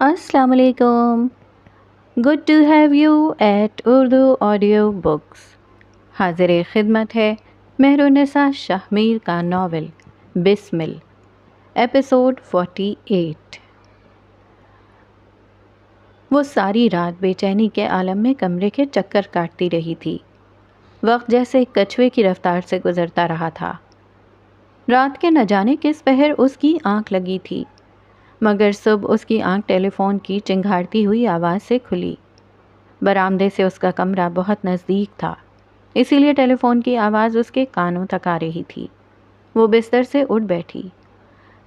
السلام علیکم. Good to have you at Urdu audio books. حاضر خدمت ہے مہرالنساء شاہ میر کا ناول بسمل، ایپیسوڈ 48. وہ ساری رات بے چینی کے عالم میں کمرے کے چکر کاٹتی رہی تھی. وقت جیسے کچھوے کی رفتار سے گزرتا رہا تھا. رات کے نہ جانے کس پہر اس کی آنکھ لگی تھی، مگر صبح اس کی آنکھ ٹیلی فون کی چنگھاڑتی ہوئی آواز سے کھلی. برآمدے سے اس کا کمرہ بہت نزدیک تھا، اسی لیے ٹیلی فون کی آواز اس کے کانوں تک آ رہی تھی. وہ بستر سے اٹھ بیٹھی.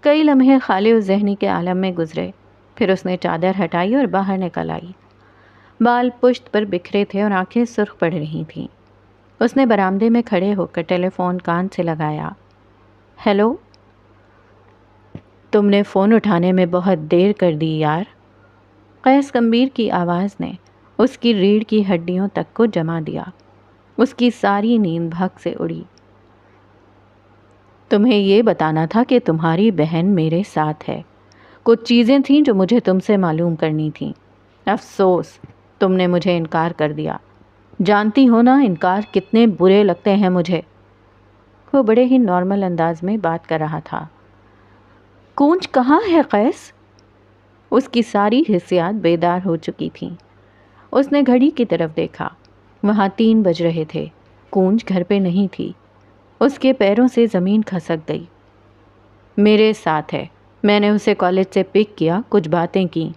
کئی لمحے خالی و ذہنی کے عالم میں گزرے. پھر اس نے چادر ہٹائی اور باہر نکل آئی. بال پشت پر بکھرے تھے اور آنکھیں سرخ پڑ رہی تھیں. اس نے برآمدے میں کھڑے ہو کر ٹیلی فون کان سے لگایا. ہیلو. تم نے فون اٹھانے میں بہت دیر کر دی یار. قیس کمبیر کی آواز نے اس کی ریڑھ کی ہڈیوں تک کو جما دیا. اس کی ساری نیند بھگ سے اڑی. تمہیں یہ بتانا تھا کہ تمہاری بہن میرے ساتھ ہے. کچھ چیزیں تھیں جو مجھے تم سے معلوم کرنی تھیں. افسوس تم نے مجھے انکار کر دیا. جانتی ہو نا انکار کتنے برے لگتے ہیں مجھے. وہ بڑے ہی نارمل انداز میں بات کر رہا تھا. کونچ کہاں ہے قیس؟ اس کی ساری حسیات بیدار ہو چکی تھیں. اس نے گھڑی کی طرف دیکھا. وہاں 3 بج رہے تھے. کونج گھر پہ نہیں تھی. اس کے پیروں سے زمین کھسک گئی. میرے ساتھ ہے. میں نے اسے کالج سے پک کیا، کچھ باتیں کیں،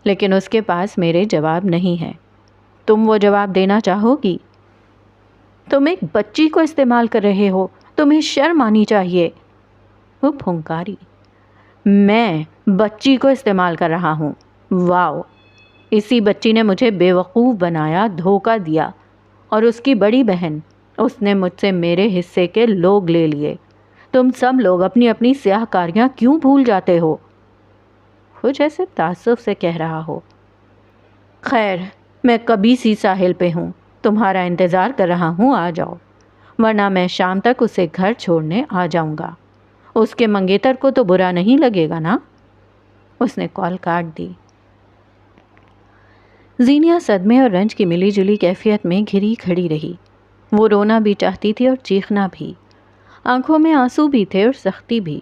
لیکن اس کے پاس میرے جواب نہیں ہے. تم وہ جواب دینا چاہو گی؟ تم ایک بچی کو استعمال کر رہے ہو. تمہیں شرم آنی چاہیے. وہ پھنکاری. میں بچی کو استعمال کر رہا ہوں؟ واو. اسی بچی نے مجھے بیوقوف بنایا، دھوکہ دیا. اور اس کی بڑی بہن، اس نے مجھ سے میرے حصے کے لوگ لے لیے. تم سب لوگ اپنی اپنی سیاہ کاریاں کیوں بھول جاتے ہو؟ وہ جیسے تعصب سے کہہ رہا ہو. خیر، میں کبھی سی ساحل پہ ہوں. تمہارا انتظار کر رہا ہوں، آ جاؤ، ورنہ میں شام تک اسے گھر چھوڑنے آ جاؤں گا. اس کے منگیتر کو تو برا نہیں لگے گا نا؟ اس نے کال کاٹ دی. زینیا صدمے اور رنج کی ملی جلی کیفیت میں گھری کھڑی رہی. وہ رونا بھی چاہتی تھی اور چیخنا بھی. آنکھوں میں آنسو بھی تھے اور سختی بھی.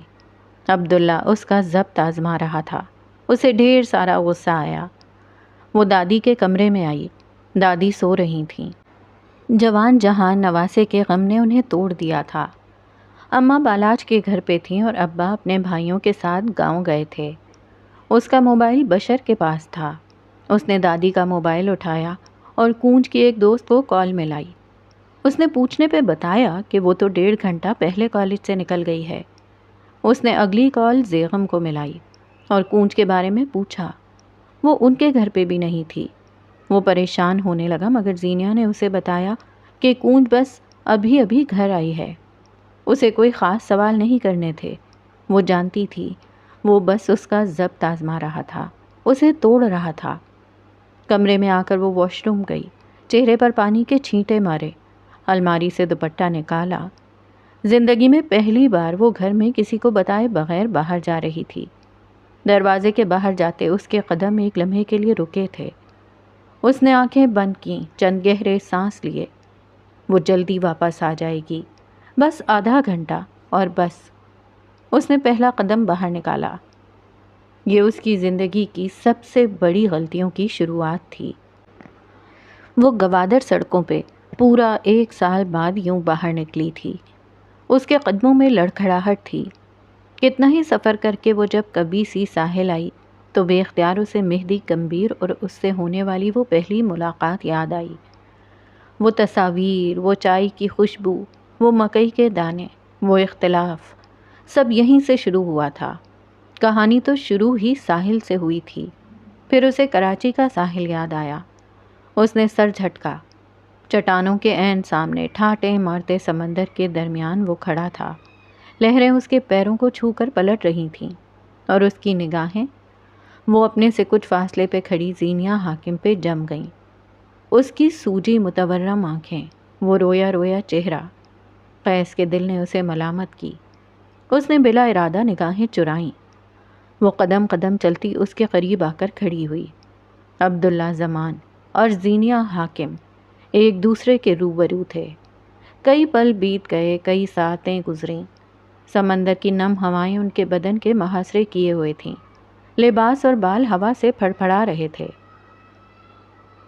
عبداللہ اس کا ضبط آزما رہا تھا. اسے ڈھیر سارا غصہ آیا. وہ دادی کے کمرے میں آئی. دادی سو رہی تھیں. جوان جہان نواسے کے غم نے انہیں توڑ دیا تھا. اماں بالاج کے گھر پہ تھیں اور ابا اپنے بھائیوں کے ساتھ گاؤں گئے تھے. اس کا موبائل بشر کے پاس تھا. اس نے دادی کا موبائل اٹھایا اور کونج کی ایک دوست کو کال ملائی. اس نے پوچھنے پہ بتایا کہ وہ تو 1.5 گھنٹہ پہلے کالج سے نکل گئی ہے. اس نے اگلی کال زیغم کو ملائی اور کونج کے بارے میں پوچھا. وہ ان کے گھر پہ بھی نہیں تھی. وہ پریشان ہونے لگا، مگر زینیا نے اسے بتایا کہ کونج بس ابھی ابھی گھر آئی ہے. اسے کوئی خاص سوال نہیں کرنے تھے. وہ جانتی تھی. وہ بس اس کا ضبط آزما رہا تھا، اسے توڑ رہا تھا. کمرے میں آ کر وہ واش روم گئی. چہرے پر پانی کے چھینٹے مارے. الماری سے دوپٹہ نکالا. زندگی میں پہلی بار وہ گھر میں کسی کو بتائے بغیر باہر جا رہی تھی. دروازے کے باہر جاتے اس کے قدم ایک لمحے کے لیے رکے تھے. اس نے آنکھیں بند کیں، چند گہرے سانس لیے. وہ جلدی واپس آ جائے گی، بس آدھا گھنٹہ اور بس. اس نے پہلا قدم باہر نکالا. یہ اس کی زندگی کی سب سے بڑی غلطیوں کی شروعات تھی. وہ گوادر سڑکوں پہ پورا 1 سال بعد یوں باہر نکلی تھی. اس کے قدموں میں لڑکھڑاہٹ تھی. کتنا ہی سفر کر کے وہ جب کبھی سی ساحل آئی تو بے اختیار اسے مہدی کمبیر اور اس سے ہونے والی وہ پہلی ملاقات یاد آئی. وہ تصاویر، وہ چائے کی خوشبو، وہ مکئی کے دانے، وہ اختلاف، سب یہیں سے شروع ہوا تھا. کہانی تو شروع ہی ساحل سے ہوئی تھی. پھر اسے کراچی کا ساحل یاد آیا. اس نے سر جھٹکا. چٹانوں کے عین سامنے ٹھاٹے مارتے سمندر کے درمیان وہ کھڑا تھا. لہریں اس کے پیروں کو چھو کر پلٹ رہی تھیں اور اس کی نگاہیں وہ اپنے سے کچھ فاصلے پہ کھڑی زینیا حاکم پہ جم گئیں. اس کی سوجی متورم آنکھیں، وہ رویا رویا چہرہ. قیس کے دل نے اسے ملامت کی. اس نے بلا ارادہ نگاہیں چرائیں. وہ قدم قدم چلتی اس کے قریب آ کر کھڑی ہوئی۔ عبداللہ زمان اور زینیہ حاکم ایک دوسرے کے روبرو تھے۔ کئی پل بیت گئے، کئی ساعتیں گزریں۔ سمندر کی نم ہوائیں ان کے بدن کے محاصرے کیے ہوئے تھیں۔ لباس اور بال ہوا سے پھڑ پھڑا رہے تھے۔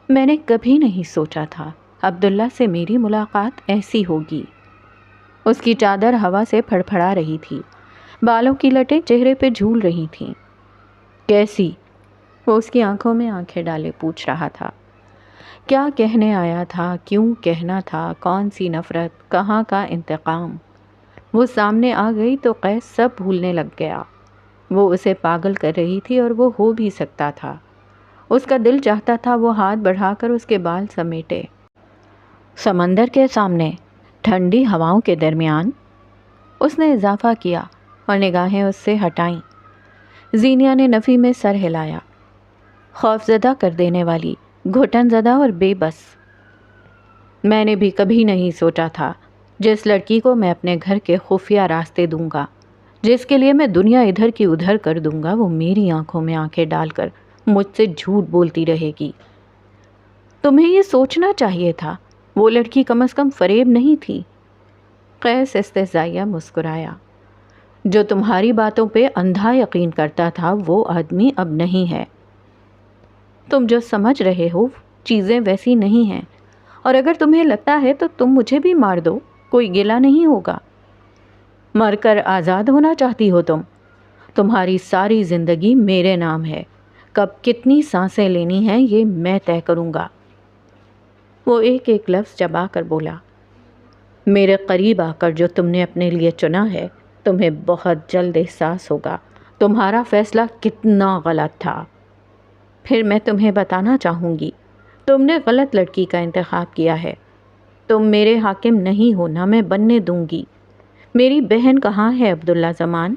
میں نے کبھی نہیں سوچا تھا عبداللہ سے میری ملاقات ایسی ہوگی۔ اس کی چادر ہوا سے پھڑ پھڑا رہی تھی، بالوں کی لٹیں چہرے پہ جھول رہی تھیں۔ کیسی؟ وہ اس کی آنکھوں میں آنکھیں ڈالے پوچھ رہا تھا۔ کیا کہنے آیا تھا، کیوں کہنا تھا، کون سی نفرت، کہاں کا انتقام؟ وہ سامنے آ گئی تو قیس سب بھولنے لگ گیا۔ وہ اسے پاگل کر رہی تھی اور وہ ہو بھی سکتا تھا۔ اس کا دل چاہتا تھا وہ ہاتھ بڑھا کر اس کے بال سمیٹے۔ سمندر کے سامنے، ٹھنڈی ہواؤں کے درمیان، اس نے اضافہ کیا اور نگاہیں اس سے ہٹائیں۔ زینیہ نے نفی میں سر ہلایا۔ خوفزدہ کر دینے والی، گھٹن زدہ اور بے بس۔ میں نے بھی کبھی نہیں سوچا تھا جس لڑکی کو میں اپنے گھر کے خفیہ راستے دوں گا، جس کے لیے میں دنیا ادھر کی ادھر کر دوں گا، وہ میری آنکھوں میں آنکھیں ڈال کر مجھ سے جھوٹ بولتی رہے گی۔ تمہیں یہ سوچنا چاہیے تھا وہ لڑکی کم از کم فریب نہیں تھی۔ قیس استہزائیہ مسکرایا۔ جو تمہاری باتوں پہ اندھا یقین کرتا تھا وہ آدمی اب نہیں ہے۔ تم جو سمجھ رہے ہو چیزیں ویسی نہیں ہیں، اور اگر تمہیں لگتا ہے تو تم مجھے بھی مار دو، کوئی گلہ نہیں ہوگا۔ مر کر آزاد ہونا چاہتی ہو تم؟ تمہاری ساری زندگی میرے نام ہے، کب کتنی سانسیں لینی ہیں یہ میں طے کروں گا۔ وہ ایک ایک لفظ چبا کر بولا۔ میرے قریب آ کر جو تم نے اپنے لیے چنا ہے، تمہیں بہت جلد احساس ہوگا تمہارا فیصلہ کتنا غلط تھا۔ پھر میں تمہیں بتانا چاہوں گی، تم نے غلط لڑکی کا انتخاب کیا ہے۔ تم میرے حاکم نہیں ہو، نہ میں بننے دوں گی۔ میری بہن کہاں ہے عبداللہ زمان؟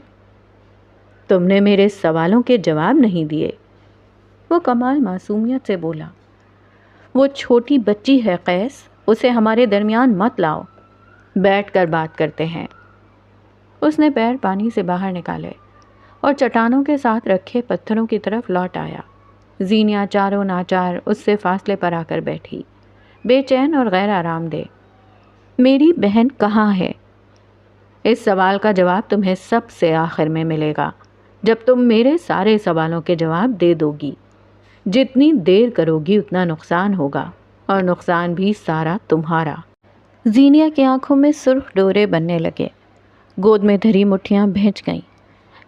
تم نے میرے سوالوں کے جواب نہیں دیے۔ وہ کمال معصومیت سے بولا۔ وہ چھوٹی بچی ہے قیس، اسے ہمارے درمیان مت لاؤ، بیٹھ کر بات کرتے ہیں۔ اس نے پیر پانی سے باہر نکالے اور چٹانوں کے ساتھ رکھے پتھروں کی طرف لوٹ آیا۔ زینیہ چاروں ناچار اس سے فاصلے پر آ کر بیٹھی، بے چین اور غیر آرام دہ۔ میری بہن کہاں ہے؟ اس سوال کا جواب تمہیں سب سے آخر میں ملے گا، جب تم میرے سارے سوالوں کے جواب دے دو گی۔ جتنی دیر کرو گی اتنا نقصان ہوگا، اور نقصان بھی سارا تمہارا۔ زینیہ کی آنکھوں میں سرخ ڈورے بننے لگے، گود میں دھری مٹھیاں بھینچ گئیں،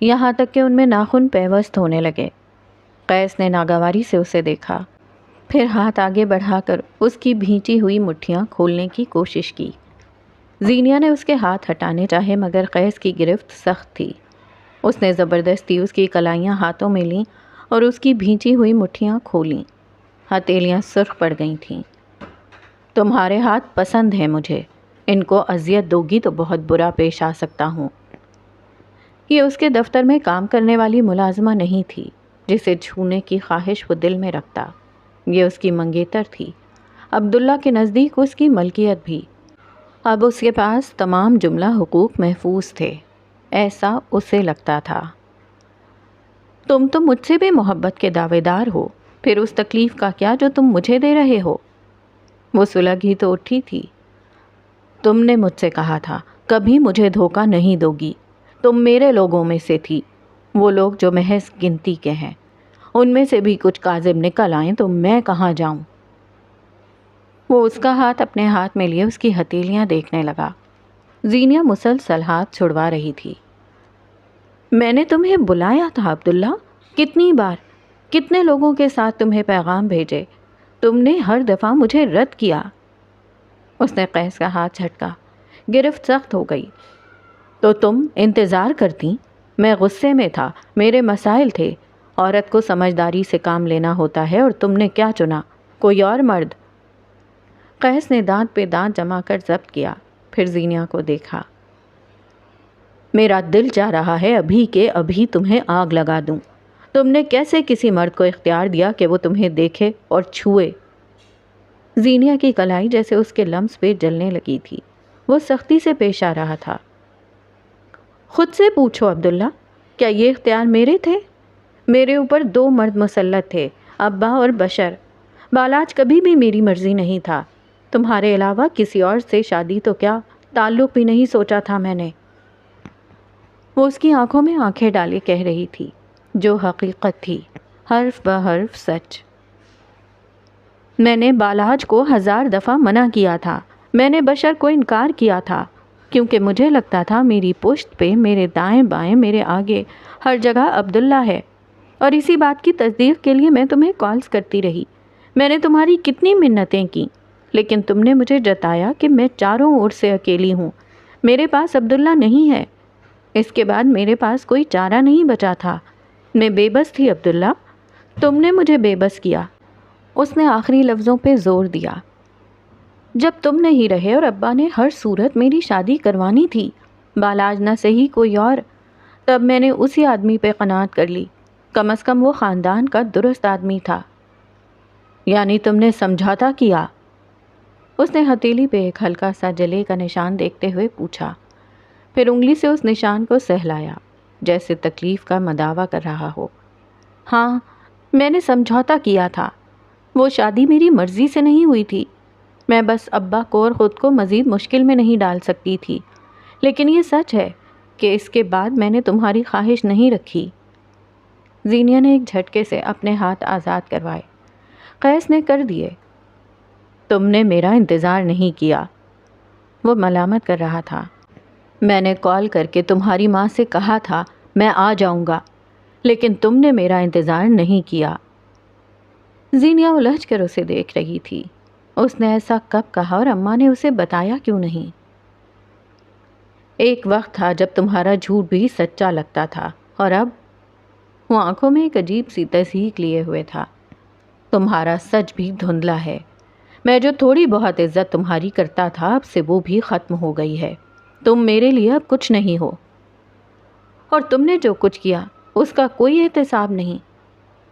یہاں تک کہ ان میں ناخن پیوست ہونے لگے۔ قیس نے ناگواری سے اسے دیکھا، پھر ہاتھ آگے بڑھا کر اس کی بھینچی ہوئی مٹھیاں کھولنے کی کوشش کی۔ زینیہ نے اس کے ہاتھ ہٹانے چاہے مگر قیس کی گرفت سخت تھی۔ اس نے زبردستی اس کی کلائیاں ہاتھوں میں لیں اور اس کی بھینچی ہوئی مٹھیاں کھولیں۔ ہتھیلیاں سرخ پڑ گئی تھیں۔ تمہارے ہاتھ پسند ہیں مجھے، ان کو اذیت دو گی تو بہت برا پیش آ سکتا ہوں۔ یہ اس کے دفتر میں کام کرنے والی ملازمہ نہیں تھی جسے چھونے کی خواہش وہ دل میں رکھتا، یہ اس کی منگیتر تھی، عبداللہ کے نزدیک اس کی ملکیت بھی۔ اب اس کے پاس تمام جملہ حقوق محفوظ تھے، ایسا اسے لگتا تھا۔ تم تو مجھ سے بھی محبت کے دعوے دار ہو، پھر اس تکلیف کا کیا جو تم مجھے دے رہے ہو؟ وہ سلگھی تو اٹھی تھی۔ تم نے مجھ سے کہا تھا کبھی مجھے دھوکہ نہیں دو گی، تم میرے لوگوں میں سے تھی، وہ لوگ جو محض گنتی کے ہیں، ان میں سے بھی کچھ کاذب نکل آئیں تو میں کہاں جاؤں؟ وہ اس کا ہاتھ اپنے ہاتھ میں لیے اس کی ہتھیلیاں دیکھنے لگا۔ زینیہ مسلسل ہاتھ چھڑوا رہی تھی۔ میں نے تمہیں بلایا تھا عبداللہ، کتنی بار، کتنے لوگوں کے ساتھ تمہیں پیغام بھیجے، تم نے ہر دفعہ مجھے رد کیا۔ اس نے قیس کا ہاتھ جھٹکا، گرفت سخت ہو گئی۔ تو تم انتظار کرتی؟ میں غصے میں تھا، میرے مسائل تھے، عورت کو سمجھداری سے کام لینا ہوتا ہے، اور تم نے کیا چنا؟ کوئی اور مرد؟ قیس نے دانت پہ دانت جما کر ضبط کیا، پھر زینیہ کو دیکھا۔ میرا دل چاہ رہا ہے ابھی کے ابھی تمہیں آگ لگا دوں۔ تم نے کیسے کسی مرد کو اختیار دیا کہ وہ تمہیں دیکھے اور چھوئے؟ زینیہ کی کلائی جیسے اس کے لمس پہ جلنے لگی تھی، وہ سختی سے پیش آ رہا تھا۔ خود سے پوچھو عبداللہ، کیا یہ اختیار میرے تھے؟ میرے اوپر 2 مرد مسلط تھے، ابا اور بشر۔ بالاج کبھی بھی میری مرضی نہیں تھا۔ تمہارے علاوہ کسی اور سے شادی تو کیا، تعلق بھی نہیں سوچا تھا میں نے۔ وہ اس کی آنکھوں میں آنکھیں ڈالے کہہ رہی تھی، جو حقیقت تھی، حرف بحرف سچ۔ میں نے بالاج کو 1000 دفعہ منع کیا تھا، میں نے بشر کو انکار کیا تھا، کیونکہ مجھے لگتا تھا میری پشت پہ، میرے دائیں بائیں، میرے آگے، ہر جگہ عبداللہ ہے، اور اسی بات کی تصدیق کے لیے میں تمہیں کالز کرتی رہی۔ میں نے تمہاری کتنی منتیں کی، لیکن تم نے مجھے جتایا کہ میں چاروں اور سے اکیلی ہوں، میرے پاس عبداللہ نہیں ہے۔ اس کے بعد میرے پاس کوئی چارہ نہیں بچا تھا، میں بے بس تھی عبداللہ، تم نے مجھے بے بس کیا۔ اس نے آخری لفظوں پہ زور دیا۔ جب تم نہیں رہے اور ابا نے ہر صورت میری شادی کروانی تھی، بالاج نہ صحیح کوئی اور، تب میں نے اسی آدمی پہ قناعت کر لی، کم از کم وہ خاندان کا درست آدمی تھا۔ یعنی تم نے سمجھوتا کیا؟ اس نے ہتھیلی پہ ایک ہلکا سا جلے کا نشان دیکھتے ہوئے پوچھا، پھر انگلی سے اس نشان کو سہلایا جیسے تکلیف کا مداوا کر رہا ہو۔ ہاں، میں نے سمجھوتا کیا تھا۔ وہ شادی میری مرضی سے نہیں ہوئی تھی، میں بس ابا کو اور خود کو مزید مشکل میں نہیں ڈال سکتی تھی، لیکن یہ سچ ہے کہ اس کے بعد میں نے تمہاری خواہش نہیں رکھی۔ زینیا نے ایک جھٹکے سے اپنے ہاتھ آزاد کروائے۔ قیس نے کر دیے۔ تم نے میرا انتظار نہیں کیا، وہ ملامت کر رہا تھا۔ میں نے کال کر کے تمہاری ماں سے کہا تھا میں آ جاؤں گا، لیکن تم نے میرا انتظار نہیں کیا۔ زینیا الجھ کر اسے دیکھ رہی تھی۔ اس نے ایسا کب کہا اور اماں نے اسے بتایا کیوں نہیں؟ ایک وقت تھا جب تمہارا جھوٹ بھی سچا لگتا تھا، اور اب؟ وہ آنکھوں میں ایک عجیب سی تصدیق لیے ہوئے تھا۔ تمہارا سچ بھی دھندلا ہے۔ میں جو تھوڑی بہت عزت تمہاری کرتا تھا، اب سے وہ بھی ختم ہو گئی ہے۔ تم میرے لیے اب کچھ نہیں ہو، اور تم نے جو کچھ کیا اس کا کوئی احتساب نہیں۔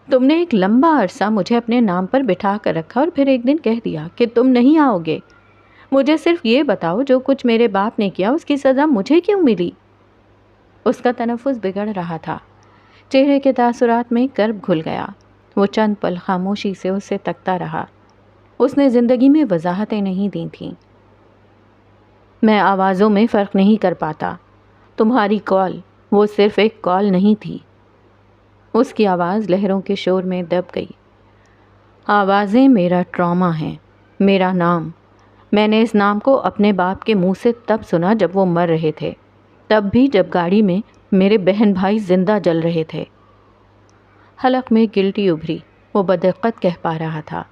تم نے ایک لمبا عرصہ مجھے اپنے نام پر بٹھا کر رکھا، اور پھر ایک دن کہہ دیا کہ تم نہیں آؤ گے۔ مجھے صرف یہ بتاؤ، جو کچھ میرے باپ نے کیا اس کی سزا مجھے کیوں ملی؟ اس کا تنفس بگڑ رہا تھا، چہرے کے تاثرات میں کرب گھل گیا۔ وہ چند پل خاموشی سے اسے تکتا رہا۔ اس نے زندگی میں وضاحتیں نہیں دی تھیں۔ میں آوازوں میں فرق نہیں کر پاتا۔ تمہاری کال وہ صرف ایک کال نہیں تھی۔ اس کی آواز لہروں کے شور میں دب گئی۔ آوازیں میرا ٹراما ہیں، میرا نام۔ میں نے اس نام کو اپنے باپ کے منہ سے تب سنا جب وہ مر رہے تھے، تب بھی جب گاڑی میں میرے بہن بھائی زندہ جل رہے تھے۔ حلق میں گلٹی ابھری، وہ بدقت کہہ پا رہا تھا۔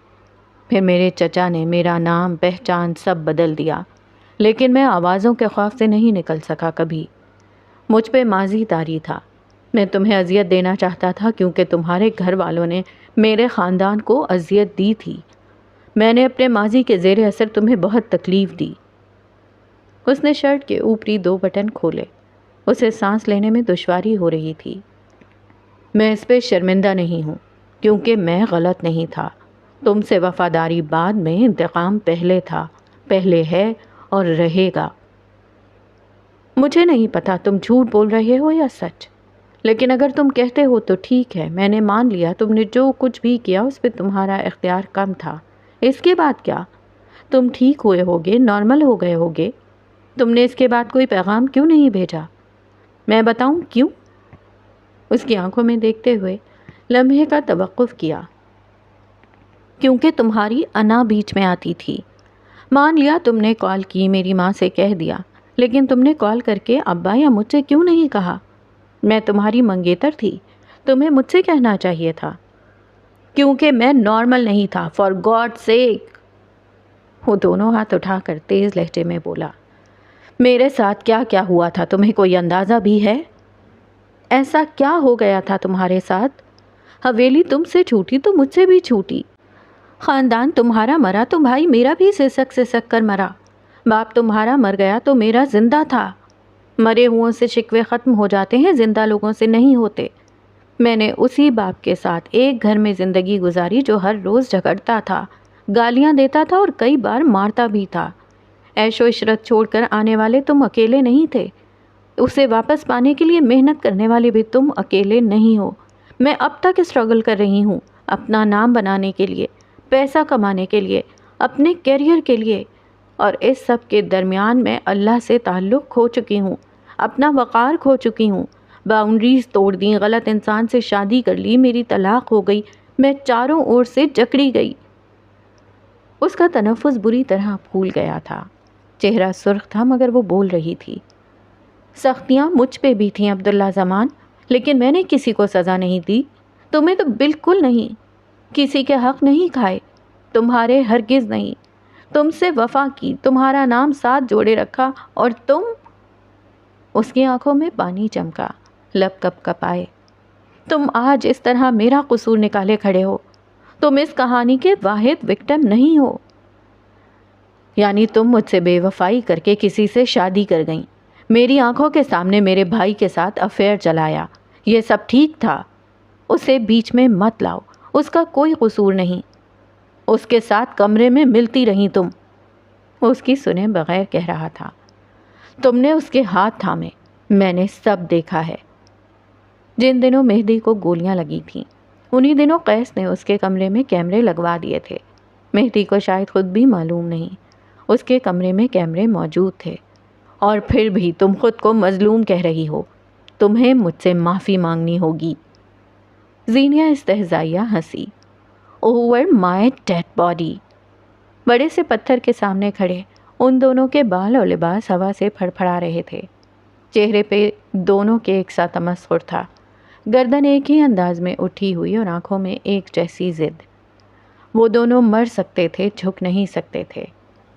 پھر میرے چچا نے میرا نام، پہچان سب بدل دیا، لیکن میں آوازوں کے خوف سے نہیں نکل سکا کبھی۔ مجھ پہ ماضی طاری تھا۔ میں تمہیں اذیت دینا چاہتا تھا کیونکہ تمہارے گھر والوں نے میرے خاندان کو اذیت دی تھی۔ میں نے اپنے ماضی کے زیر اثر تمہیں بہت تکلیف دی۔ اس نے شرٹ کے اوپری 2 بٹن کھولے۔ اسے سانس لینے میں دشواری ہو رہی تھی۔ میں اس پہ شرمندہ نہیں ہوں، کیونکہ میں غلط نہیں تھا۔ تم سے وفاداری بعد میں، انتقام پہلے تھا، پہلے ہے اور رہے گا۔ مجھے نہیں پتا تم جھوٹ بول رہے ہو یا سچ، لیکن اگر تم کہتے ہو تو ٹھیک ہے، میں نے مان لیا تم نے جو کچھ بھی کیا اس پہ تمہارا اختیار کم تھا۔ اس کے بعد کیا؟ تم ٹھیک ہوئے ہوگے، نارمل ہو گئے ہوگے، تم نے اس کے بعد کوئی پیغام کیوں نہیں بھیجا؟ میں بتاؤں کیوں؟ اس کی آنکھوں میں دیکھتے ہوئے لمحے کا توقف کیا۔ کیونکہ تمہاری انا بیچ میں آتی تھی۔ مان لیا تم نے کال کی، میری ماں سے کہہ دیا، لیکن تم نے کال کر کے ابا یا مجھ سے کیوں نہیں کہا؟ میں تمہاری منگیتر تھی، تمہیں مجھ سے کہنا چاہیے تھا۔ کیونکہ میں نارمل نہیں تھا، فار گاڈ سیک۔ وہ دونوں ہاتھ اٹھا کر تیز لہجے میں بولا، میرے ساتھ کیا کیا ہوا تھا تمہیں کوئی اندازہ بھی ہے؟ ایسا کیا ہو گیا تھا تمہارے ساتھ؟ حویلی تم سے چھوٹی تو مجھ سے بھی چھوٹی۔ خاندان تمہارا مرا تو بھائی میرا بھی سسک کر مرا۔ باپ تمہارا مر گیا تو میرا زندہ تھا۔ مرے ہوں سے شکوے ختم ہو جاتے ہیں، زندہ لوگوں سے نہیں ہوتے۔ میں نے اسی باپ کے ساتھ ایک گھر میں زندگی گزاری جو ہر روز جھگڑتا تھا، گالیاں دیتا تھا اور کئی بار مارتا بھی تھا۔ عیش و عشرت چھوڑ کر آنے والے تم اکیلے نہیں تھے، اسے واپس پانے کے لیے محنت کرنے والے بھی تم اکیلے نہیں ہو۔ میں اب تک اسٹرگل کر رہی ہوں اپنا نام بنانے کے لیے، پیسہ کمانے کے لیے، اپنے کیریئر کے لیے، اور اس سب کے درمیان میں اللہ سے تعلق کھو چکی ہوں، اپنا وقار کھو چکی ہوں، باؤنڈریز توڑ دیں، غلط انسان سے شادی کر لی، میری طلاق ہو گئی، میں چاروں اور سے جکڑی گئی۔ اس کا تنفس بری طرح پھول گیا تھا، چہرہ سرخ تھا مگر وہ بول رہی تھی۔ سختیاں مجھ پہ بھی تھیں عبداللہ زمان، لیکن میں نے کسی کو سزا نہیں دی، تمہیں تو بالکل نہیں، کسی کے حق نہیں کھائے، تمہارے ہرگز نہیں، تم سے وفا کی، تمہارا نام ساتھ جوڑے رکھا، اور تم۔ اس کی آنکھوں میں پانی چمکا، لب کپ کپ آئے۔ تم آج اس طرح میرا قصور نکالے کھڑے ہو، تم اس کہانی کے واحد وکٹم نہیں ہو۔ یعنی تم مجھ سے بے وفائی کر کے کسی سے شادی کر گئیں، میری آنکھوں کے سامنے میرے بھائی کے ساتھ افیئر چلایا، یہ سب ٹھیک تھا؟ اسے بیچ میں مت لاؤ، اس کا کوئی قصور نہیں، اس کے ساتھ کمرے میں ملتی رہیں تم۔ اس کی سنے بغیر کہہ رہا تھا، تم نے اس کے ہاتھ تھامے، میں نے سب دیکھا ہے۔ جن دنوں مہدی کو گولیاں لگی تھیں، انہی دنوں قیس نے اس کے کمرے میں کیمرے لگوا دیے تھے۔ مہدی کو شاید خود بھی معلوم نہیں، اس کے کمرے میں کیمرے موجود تھے، اور پھر بھی تم خود کو مظلوم کہہ رہی ہو، تمہیں مجھ سے معافی مانگنی ہوگی۔ زینیہ استہزائیہ ہنسی۔ Over my dad body. بڑے سے پتھر کے سامنے کھڑے ان دونوں کے بال اور لباس ہوا سے پھڑ پھڑا رہے تھے، چہرے پہ دونوں کے ایک سا تمسخر تھا، گردن ایک ہی انداز میں اٹھی ہوئی اور آنکھوں میں ایک جیسی ضد۔ وہ دونوں مر سکتے تھے، جھک نہیں سکتے تھے۔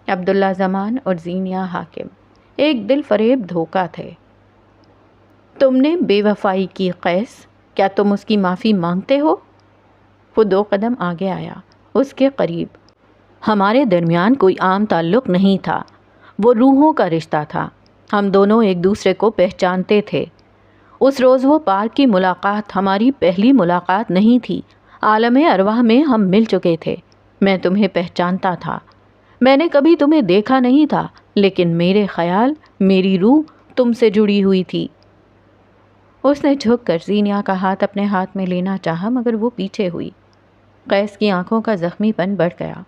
عبداللہ زمان اور زینیہ حاکم ایک دل فریب دھوکہ تھے۔ تم نے بے وفائی کی قیس، کیا تم اس کی معافی مانگتے ہو؟ وہ 2 قدم آگے آیا، اس کے قریب۔ ہمارے درمیان کوئی عام تعلق نہیں تھا، وہ روحوں کا رشتہ تھا، ہم دونوں ایک دوسرے کو پہچانتے تھے۔ اس روز وہ پارک کی ملاقات ہماری پہلی ملاقات نہیں تھی، عالم ارواح میں ہم مل چکے تھے، میں تمہیں پہچانتا تھا، میں نے کبھی تمہیں دیکھا نہیں تھا، لیکن میرے خیال، میری روح تم سے جڑی ہوئی تھی۔ اس نے جھک کر زینیہ کا ہاتھ اپنے ہاتھ میں لینا چاہا مگر وہ پیچھے ہوئی۔ قیس کی آنکھوں کا زخمی پن بڑھ گیا۔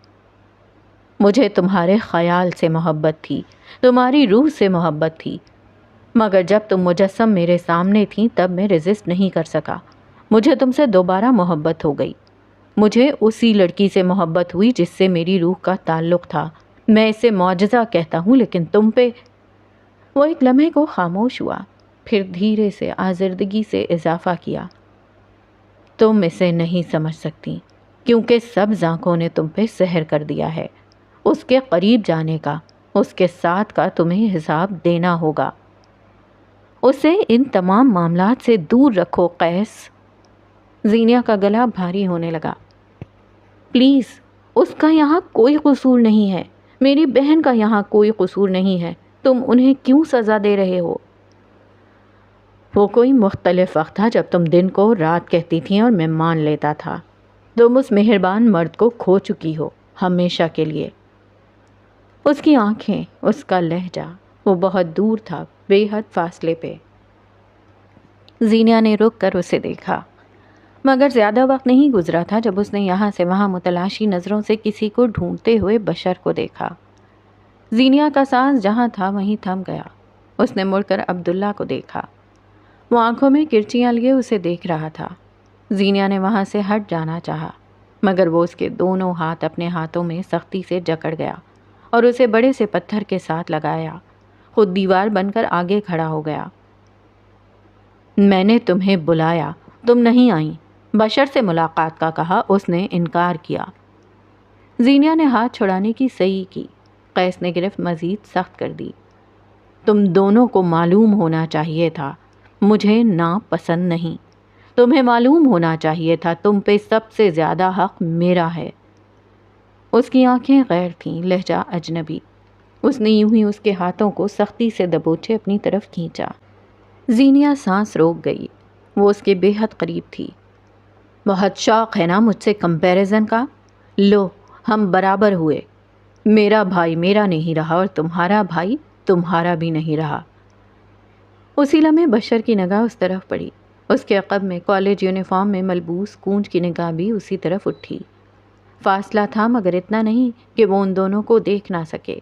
مجھے تمہارے خیال سے محبت تھی، تمہاری روح سے محبت تھی، مگر جب تم مجسم میرے سامنے تھیں تب میں ریزسٹ نہیں کر سکا، مجھے تم سے دوبارہ محبت ہو گئی، مجھے اسی لڑکی سے محبت ہوئی جس سے میری روح کا تعلق تھا، میں اسے معجزہ کہتا ہوں، لیکن تم پہ۔ وہ ایک لمحے کو خاموش ہوا، پھر دھیرے سے آزردگی سے اضافہ کیا، تم اسے نہیں سمجھ سکتی، کیونکہ سب آنکھوں نے تم پہ سحر کر دیا ہے، اس کے قریب جانے کا، اس کے ساتھ کا تمہیں حساب دینا ہوگا۔ اسے ان تمام معاملات سے دور رکھو قیس۔ زینیہ کا گلا بھاری ہونے لگا۔ پلیز، اس کا یہاں کوئی قصور نہیں ہے، میری بہن کا یہاں کوئی قصور نہیں ہے، تم انہیں کیوں سزا دے رہے ہو؟ وہ کوئی مختلف وقت تھا جب تم دن کو رات کہتی تھیں اور میں مان لیتا تھا، تم اس مہربان مرد کو کھو چکی ہو، ہمیشہ کے لیے۔ اس کی آنکھیں، اس کا لہجہ، وہ بہت دور تھا، بے حد فاصلے پہ۔ زینیہ نے رک کر اسے دیکھا، مگر زیادہ وقت نہیں گزرا تھا جب اس نے یہاں سے وہاں متلاشی نظروں سے کسی کو ڈھونڈتے ہوئے بشر کو دیکھا۔ زینیہ کا سانس جہاں تھا وہیں تھم گیا۔ اس نے مڑ کر عبداللہ کو دیکھا، وہ آنکھوں میں کرچیاں لیے اسے دیکھ رہا تھا۔ زینیہ نے وہاں سے ہٹ جانا چاہا، مگر وہ اس کے دونوں ہاتھ اپنے ہاتھوں میں سختی سے جکڑ گیا اور اسے بڑے سے پتھر کے ساتھ لگایا، خود دیوار بن کر آگے کھڑا ہو گیا۔ میں نے تمہیں بلایا، تم نہیں آئیں، بشر سے ملاقات کا کہا، اس نے انکار کیا۔ زینیہ نے ہاتھ چھڑانے کی صحیح کی، قیس نے گرفت مزید سخت کر دی۔ تم دونوں کو معلوم ہونا چاہیے تھا، مجھے ناپسند نہیں، تمہیں معلوم ہونا چاہیے تھا تم پہ سب سے زیادہ حق میرا ہے۔ اس کی آنکھیں غیر تھیں، لہجہ اجنبی۔ اس نے یوں ہی اس کے ہاتھوں کو سختی سے دبوچے اپنی طرف کھینچا۔ زینیہ سانس روک گئی، وہ اس کے بے حد قریب تھی۔ بہت شوق ہے نا مجھ سے کمپیریزن کا؟ لو، ہم برابر ہوئے، میرا بھائی میرا نہیں رہا اور تمہارا بھائی تمہارا بھی نہیں رہا۔ اسی لمحے بشر کی نگاہ اس طرف پڑی، اس کے عقب میں کالج یونیفارم میں ملبوس کونج کی نگاہ بھی اسی طرف اٹھی۔ فاصلہ تھا مگر اتنا نہیں کہ وہ ان دونوں کو دیکھ نہ سکے۔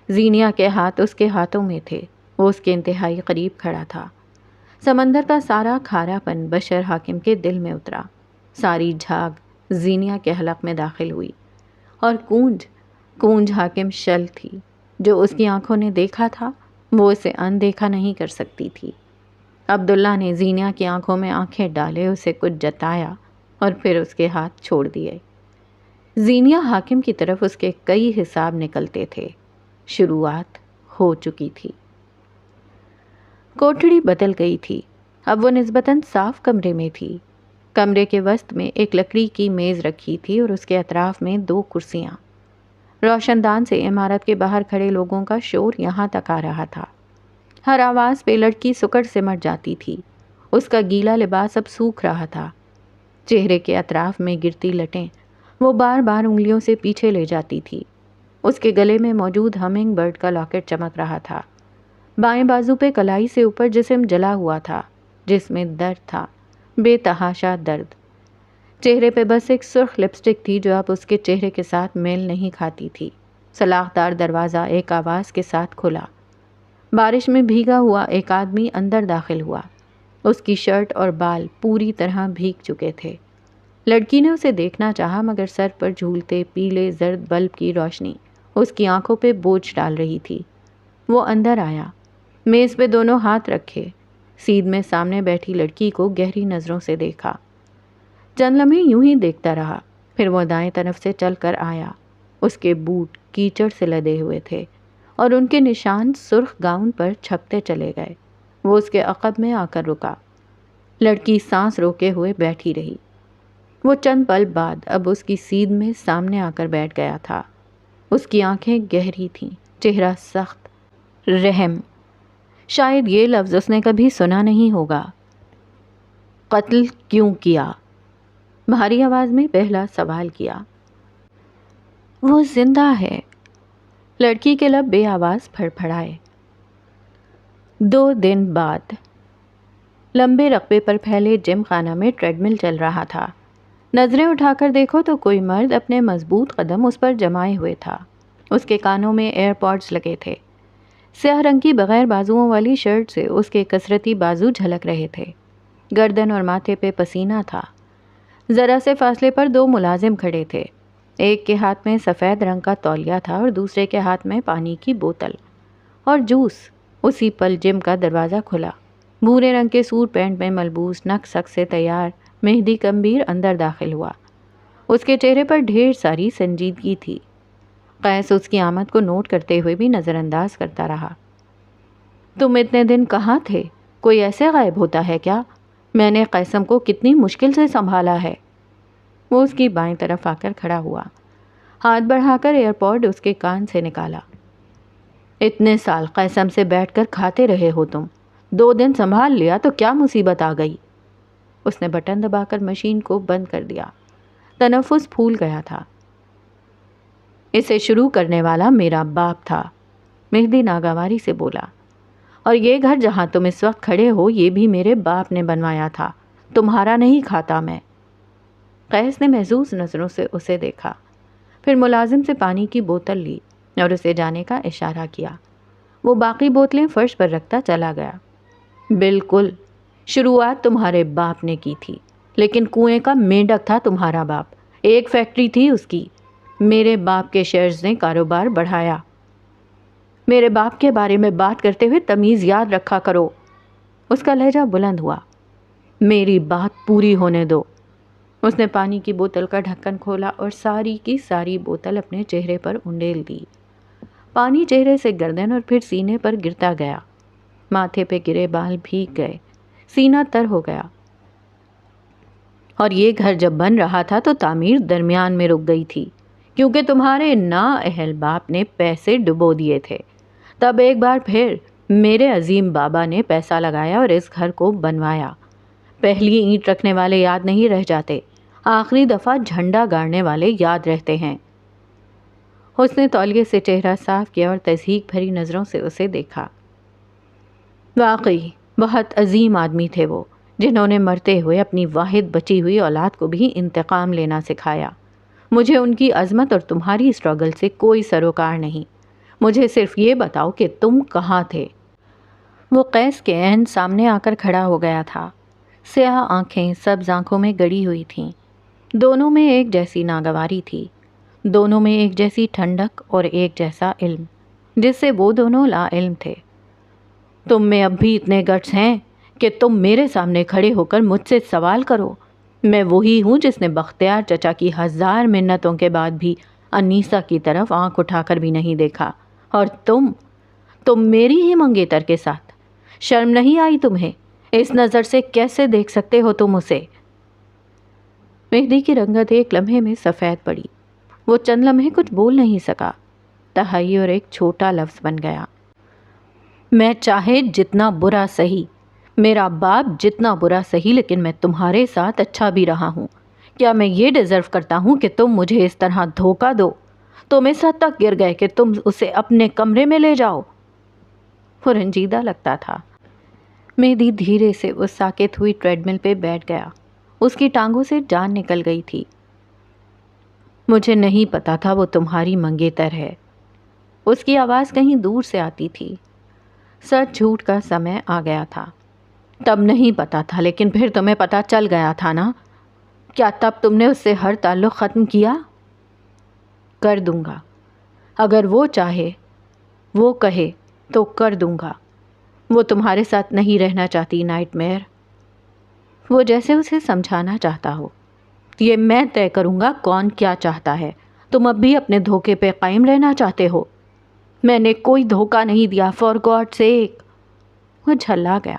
زینیا کے ہاتھ اس کے ہاتھوں میں تھے، وہ اس کے انتہائی قریب کھڑا تھا۔ سمندر کا سارا کھارا پن بشر حاکم کے دل میں اترا، ساری جھاگ زینیا کے حلق میں داخل ہوئی، اور کونج حاکم شل تھی۔ جو اس کی آنکھوں نے دیکھا تھا وہ اسے اندیکھا نہیں کر سکتی تھی۔ عبداللہ نے زینیا کی آنکھوں میں آنکھیں ڈالے، اسے کچھ جتایا اور پھر اس کے ہاتھ چھوڑ دیے۔ زینیا حاکم کی طرف اس کے کئی حساب نکلتے تھے، شروعات ہو چکی تھی۔ کوٹھڑی بدل گئی تھی، اب وہ نسبتاً صاف کمرے میں تھی۔ کمرے کے وسط میں ایک لکڑی کی میز رکھی تھی اور اس کے اطراف میں 2 کرسیاں۔ روشن دان سے عمارت کے باہر کھڑے لوگوں کا شور یہاں تک آ رہا تھا۔ ہر آواز پہ لڑکی سکڑ سمٹ جاتی تھی، اس کا گیلا لباس اب سوکھ رہا تھا۔ چہرے کے اطراف میں گرتی لٹیں وہ بار بار انگلیوں سے پیچھے لے جاتی تھی۔ اس کے گلے میں موجود ہمنگ برڈ کا لاکٹ چمک رہا تھا۔ بائیں بازو پہ کلائی سے اوپر جسم جلا ہوا تھا، جس میں درد تھا، بے تحاشا درد۔ چہرے پہ بس ایک سرخ لپسٹک تھی جو اب اس کے چہرے کے ساتھ میل نہیں کھاتی تھی۔ سلاخدار دروازہ ایک آواز کے ساتھ کھلا۔ بارش میں بھیگا ہوا ایک آدمی اندر داخل ہوا۔ اس کی شرٹ اور بال پوری طرح بھیگ چکے تھے۔ لڑکی نے اسے دیکھنا چاہا مگر سر پر جھولتے پیلے زرد بلب کی روشنی اس کی آنکھوں پہ بوجھ ڈال رہی تھی۔ وہ اندر آیا، میز پہ دونوں ہاتھ رکھے، سیدھ میں سامنے بیٹھی لڑکی کو گہری نظروں سے دیکھا۔ چند لمحے یوں ہی دیکھتا رہا، پھر وہ دائیں طرف سے چل کر آیا۔ اس کے بوٹ کیچڑ سے لدے ہوئے تھے اور ان کے نشان سرخ گاؤن پر چھپتے چلے گئے۔ وہ اس کے عقب میں آ کر رکا۔ لڑکی سانس روکے ہوئے بیٹھی رہی۔ وہ چند پل بعد اب اس کی سیدھ میں سامنے آ کر بیٹھ گیا تھا۔ اس کی آنکھیں گہری تھیں، چہرہ سخت، رحم۔ شاید یہ لفظ اس نے کبھی سنا نہیں ہوگا۔ قتل کیوں کیا؟ بھاری آواز میں پہلا سوال کیا۔ وہ زندہ ہے، لڑکی کے لب بے آواز پھڑ پھڑائے۔ 2 دن بعد لمبے رقبے پر پھیلے جم خانہ میں ٹریڈ مل چل رہا تھا۔ نظریں اٹھا کر دیکھو تو کوئی مرد اپنے مضبوط قدم اس پر جمائے ہوئے تھا۔ اس کے کانوں میں ایئر پوڈز لگے تھے۔ سیاہ رنگ کی بغیر بازوؤں والی شرٹ سے اس کے کثرتی بازو جھلک رہے تھے۔ گردن اور ماتھے پہ پسینہ تھا۔ ذرا سے فاصلے پر 2 ملازم کھڑے تھے۔ ایک کے ہاتھ میں سفید رنگ کا تولیہ تھا اور دوسرے کے ہاتھ میں پانی کی بوتل اور جوس۔ اسی پل جم کا دروازہ کھلا۔ بھورے رنگ کے سوٹ پینٹ میں ملبوس نک سک سے تیار مہدی کمبیر اندر داخل ہوا۔ اس کے چہرے پر ڈھیر ساری سنجیدگی تھی۔ قیس اس کی آمد کو نوٹ کرتے ہوئے بھی نظر انداز کرتا رہا۔ تم اتنے دن کہاں تھے؟ کوئی ایسے غائب ہوتا ہے کیا؟ میں نے قیسم کو کتنی مشکل سے سنبھالا ہے۔ وہ اس کی بائیں طرف آ کر کھڑا ہوا، ہاتھ بڑھا کر ایئر پوڈ اس کے کان سے نکالا۔ اتنے سال قیسم سے بیٹھ کر کھاتے رہے ہو تم، 2 دن سنبھال لیا تو کیا مصیبت آ گئی؟ اس نے بٹن دبا کر مشین کو بند کر دیا۔ تنفس پھول گیا تھا۔ اسے شروع کرنے والا میرا باپ تھا، مہدی ناگواری سے بولا، اور یہ گھر جہاں تم اس وقت کھڑے ہو یہ بھی میرے باپ نے بنوایا تھا، تمہارا نہیں کھاتا میں۔ قیس نے محظوظ نظروں سے اسے دیکھا، پھر ملازم سے پانی کی بوتل لی اور اسے جانے کا اشارہ کیا۔ وہ باقی بوتلیں فرش پر رکھتا چلا گیا۔ بالکل، شروعات تمہارے باپ نے کی تھی، لیکن کنویں کا مینڈک تھا تمہارا باپ، ایک فیکٹری تھی اس کی۔ میرے باپ کے شیئرز نے کاروبار بڑھایا۔ میرے باپ کے بارے میں بات کرتے ہوئے تمیز یاد رکھا کرو۔ اس کا لہجہ بلند ہوا۔ میری بات پوری ہونے دو۔ اس نے پانی کی بوتل کا ڈھکن کھولا اور ساری کی ساری بوتل اپنے چہرے پر انڈیل دی۔ پانی چہرے سے گردن اور پھر سینے پر گرتا گیا۔ ماتھے پہ گرے بال بھیگ گئے، سینہ تر ہو گیا۔ اور یہ گھر جب بن رہا تھا تو تعمیر درمیان میں رک گئی تھی، کیونکہ تمہارے نااہل باپ نے پیسے ڈبو دیے تھے۔ تب ایک بار پھر میرے عظیم بابا نے پیسہ لگایا اور اس گھر کو بنوایا۔ پہلی اینٹ رکھنے والے یاد نہیں رہ جاتے، آخری دفعہ جھنڈا گاڑنے والے یاد رہتے ہیں۔ اس نے تولیے سے چہرہ صاف کیا اور تضحیک بھری نظروں سے اسے دیکھا۔ واقعی بہت عظیم آدمی تھے وہ، جنہوں نے مرتے ہوئے اپنی واحد بچی ہوئی اولاد کو بھی انتقام لینا سکھایا۔ مجھے ان کی عظمت اور تمہاری اسٹرگل سے کوئی سروکار نہیں، مجھے صرف یہ بتاؤ کہ تم کہاں تھے؟ وہ قیس کے عین سامنے آ کر کھڑا ہو گیا تھا۔ سیاہ آنکھیں سبز آنکھوں میں گڑی ہوئی تھیں، دونوں میں ایک جیسی ناگواری تھی، دونوں میں ایک جیسی ٹھنڈک اور ایک جیسا علم، جس سے وہ دونوں لا علم تھے۔ تم میں اب بھی اتنے گٹس ہیں کہ تم میرے سامنے کھڑے ہو کر مجھ سے سوال کرو؟ میں وہی ہوں جس نے بختیار چچا کی 1000 منتوں کے بعد بھی انیسہ کی طرف آنکھ اٹھا کر بھی نہیں دیکھا، اور تم میری ہی منگیتر کے ساتھ، شرم نہیں آئی تمہیں؟ اس نظر سے کیسے دیکھ سکتے ہو تم اسے؟ مہدی کی رنگت ایک لمحے میں سفید پڑی، وہ چند لمحے کچھ بول نہیں سکا، تحیر ایک چھوٹا لفظ بن گیا۔ میں چاہے جتنا برا سہی، میرا باپ جتنا برا سہی، لیکن میں تمہارے ساتھ اچھا بھی رہا ہوں۔ کیا میں یہ ڈیزرو کرتا ہوں کہ تم مجھے اس طرح دھوکہ دو؟ تم اس حد تک گر گئے کہ تم اسے اپنے کمرے میں لے جاؤ؟ وہ رنجیدہ لگتا تھا۔ مہدی دھیرے سے اس ساکت ہوئی ٹریڈ مل پہ بیٹھ گیا، اس کی ٹانگوں سے جان نکل گئی تھی۔ مجھے نہیں پتا تھا وہ تمہاری منگیتر ہے، اس کی آواز کہیں دور سے آتی تھی۔ سچ جھوٹ کا سمے آ گیا تھا۔ تب نہیں پتا تھا، لیکن پھر تمہیں پتا چل گیا تھا نا؟ کیا تب تم نے اس سے ہر تعلق ختم کیا؟ کر دوں گا، اگر وہ چاہے، وہ کہے تو کر دوں گا۔ وہ تمہارے ساتھ نہیں رہنا چاہتی نائٹ میئر۔ وہ جیسے اسے سمجھانا چاہتا ہو۔ یہ میں طے کروں گا کون کیا چاہتا ہے۔ تم اب بھی اپنے دھوکے پہ قائم رہنا چاہتے ہو؟ میں نے کوئی دھوکہ نہیں دیا، فار گاڈ سیک۔ وہ جھلا گیا۔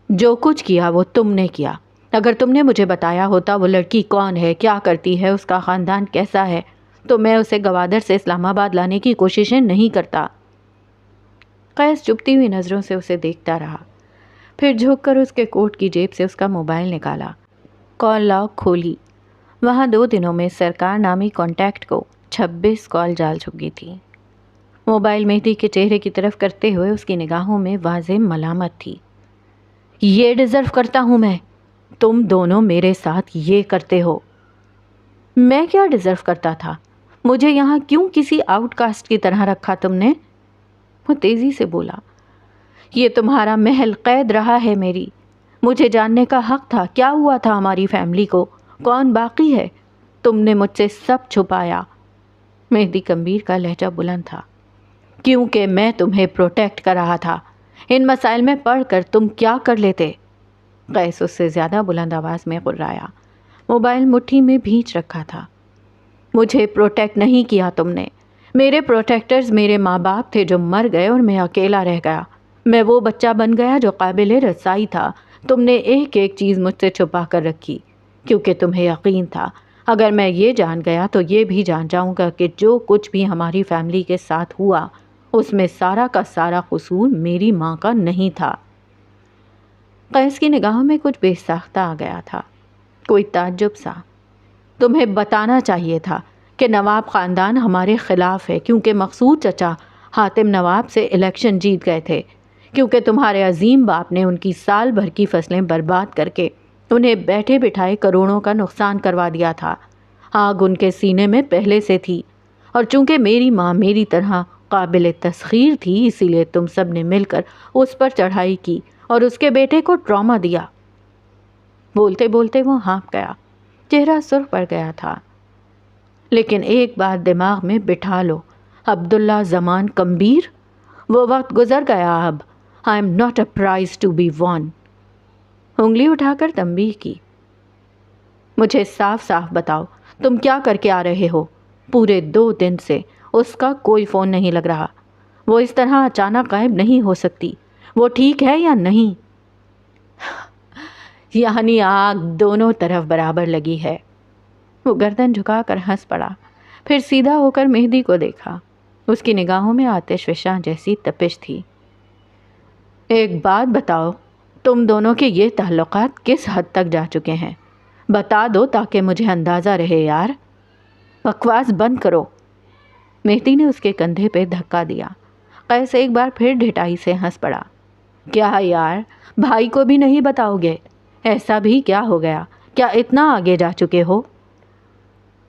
جو کچھ کیا وہ تم نے کیا۔ اگر تم نے مجھے بتایا ہوتا وہ لڑکی کون ہے، کیا کرتی ہے، اس کا خاندان کیسا ہے، تو میں اسے گوادر سے اسلام آباد لانے کی کوششیں نہیں کرتا۔ قیس چپتی ہوئی نظروں سے اسے دیکھتا رہا، پھر جھک کر اس کے کوٹ کی جیب سے اس کا موبائل نکالا، کال لاگ کھولی۔ وہاں 2 دنوں میں سرکار نامی کانٹیکٹ کو 26 کال جال چکی تھی۔ موبائل مہدی کے چہرے کی طرف کرتے ہوئے اس کی نگاہوں میں واضح ملامت تھی۔ یہ ڈیزرو کرتا ہوں میں؟ تم دونوں میرے ساتھ یہ کرتے ہو۔ میں کیا ڈیزرو کرتا تھا؟ مجھے یہاں کیوں کسی آؤٹ کاسٹ کی طرح رکھا تم نے؟ وہ تیزی سے بولا، یہ تمہارا محل قید رہا ہے میری، مجھے جاننے کا حق تھا کیا ہوا تھا ہماری فیملی کو، کون باقی ہے۔ تم نے مجھ سے سب چھپایا۔ مہدی کمبیر کا لہجہ بلند تھا، کیونکہ میں تمہیں پروٹیکٹ کر رہا تھا۔ ان مسائل میں پڑھ کر تم کیا کر لیتے؟ قیس اس سے زیادہ بلند آواز میں غرایا، موبائل مٹھی میں بھینچ رکھا تھا۔ مجھے پروٹیکٹ نہیں کیا تم نے۔ میرے پروٹیکٹرز میرے ماں باپ تھے جو مر گئے اور میں اکیلا رہ گیا۔ میں وہ بچہ بن گیا جو قابل رسائی تھا۔ تم نے ایک ایک چیز مجھ سے چھپا کر رکھی، کیونکہ تمہیں یقین تھا اگر میں یہ جان گیا تو یہ بھی جان جاؤں گا کہ جو کچھ بھی ہماری فیملی کے ساتھ ہوا اس میں سارا کا سارا قصور میری ماں کا نہیں تھا۔ قیس کی نگاہوں میں کچھ بے ساختہ آ گیا تھا، کوئی تعجب سا۔ تمہیں بتانا چاہیے تھا کہ نواب خاندان ہمارے خلاف ہے، کیونکہ مقصود چچا حاتم نواب سے الیکشن جیت گئے تھے، کیونکہ تمہارے عظیم باپ نے ان کی سال بھر کی فصلیں برباد کر کے انہیں بیٹھے بٹھائے کروڑوں کا نقصان کروا دیا تھا۔ آگ ان کے سینے میں پہلے سے تھی، اور چونکہ میری ماں میری طرح قابل تسخیر تھی، اسی لیے تم سب نے مل کر اس پر چڑھائی کی اور اس کے بیٹے کو ٹراما دیا۔ بولتے بولتے وہ ہانپ گیا، چہرہ سرخ پڑ گیا تھا۔ لیکن ایک بات دماغ میں بٹھا لو عبداللہ زمان کمبیر، وہ وقت گزر گیا اب۔ I am not a prize to be won۔ انگلی اٹھا کر تنبیہ کی۔ مجھے صاف صاف بتاؤ تم کیا کر کے آ رہے ہو؟ پورے 2 دن سے اس کا کوئی فون نہیں لگ رہا، وہ اس طرح اچانک غائب نہیں ہو سکتی۔ وہ ٹھیک ہے یا نہیں؟ یعنی آگ دونوں طرف برابر لگی ہے۔ وہ گردن جھکا کر ہنس پڑا، پھر سیدھا ہو کر مہدی کو دیکھا۔ اس کی نگاہوں میں آتش فشاں جیسی تپش تھی۔ ایک بات بتاؤ، تم دونوں کے یہ تعلقات کس حد تک جا چکے ہیں؟ بتا دو تاکہ مجھے اندازہ رہے یار۔ بکواس بند کرو۔ مہدی نے اس کے کندھے پہ دھکا دیا۔ قیس ایک بار پھر ڈھٹائی سے ہنس پڑا۔ کیا یار، بھائی کو بھی نہیں بتاؤ گے؟ ایسا بھی کیا ہو گیا؟ کیا اتنا آگے جا چکے ہو؟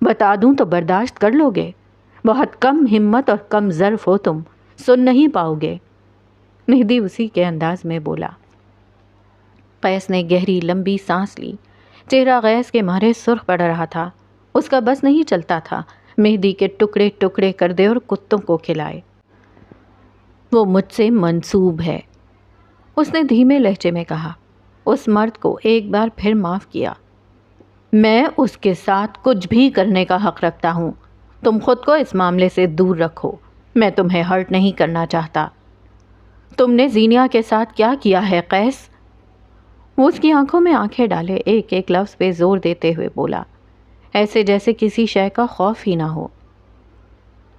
بتا دوں تو برداشت کر لو گے؟ بہت کم ہمت اور کم ظرف ہو تم، سن نہیں پاؤ گے۔ مہدی اسی کے انداز میں بولا۔ قیس نے گہری لمبی سانس لی۔ چہرہ غیظ کے مارے سرخ پڑ رہا تھا۔ اس کا بس نہیں چلتا تھا مہدی کے ٹکڑے ٹکڑے کر دے اور کتوں کو کھلائے۔ وہ مجھ سے منسوب ہے، اس نے دھیمے لہجے میں کہا۔ اس مرد کو ایک بار پھر معاف کیا۔ میں اس کے ساتھ کچھ بھی کرنے کا حق رکھتا ہوں۔ تم خود کو اس معاملے سے دور رکھو، میں تمہیں ہرٹ نہیں کرنا چاہتا۔ تم نے زینیا کے ساتھ کیا کیا ہے قیس؟ وہ اس کی آنکھوں میں آنکھیں ڈالے ایک ایک لفظ پہ زور دیتے ہوئے بولا، ایسے جیسے کسی شے کا خوف ہی نہ ہو۔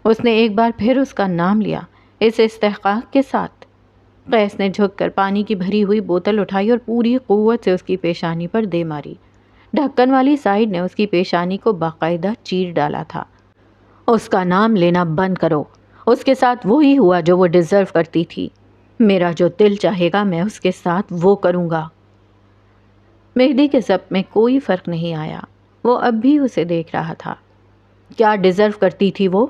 اس نے ایک بار پھر اس کا نام لیا، اس استحقاق کے ساتھ۔ قیس نے جھک کر پانی کی بھری ہوئی بوتل اٹھائی اور پوری قوت سے اس کی پیشانی پر دے ماری۔ ڈھکن والی سائیڈ نے اس کی پیشانی کو باقاعدہ چیر ڈالا تھا۔ اس کا نام لینا بند کرو، اس کے ساتھ وہی ہوا جو وہ ڈیزرو کرتی تھی۔ میرا جو دل چاہے گا میں اس کے ساتھ وہ کروں گا۔ مہدی کے ضبط میں کوئی فرق نہیں آیا، وہ اب بھی اسے دیکھ رہا تھا۔ کیا ڈیزرو کرتی تھی وہ؟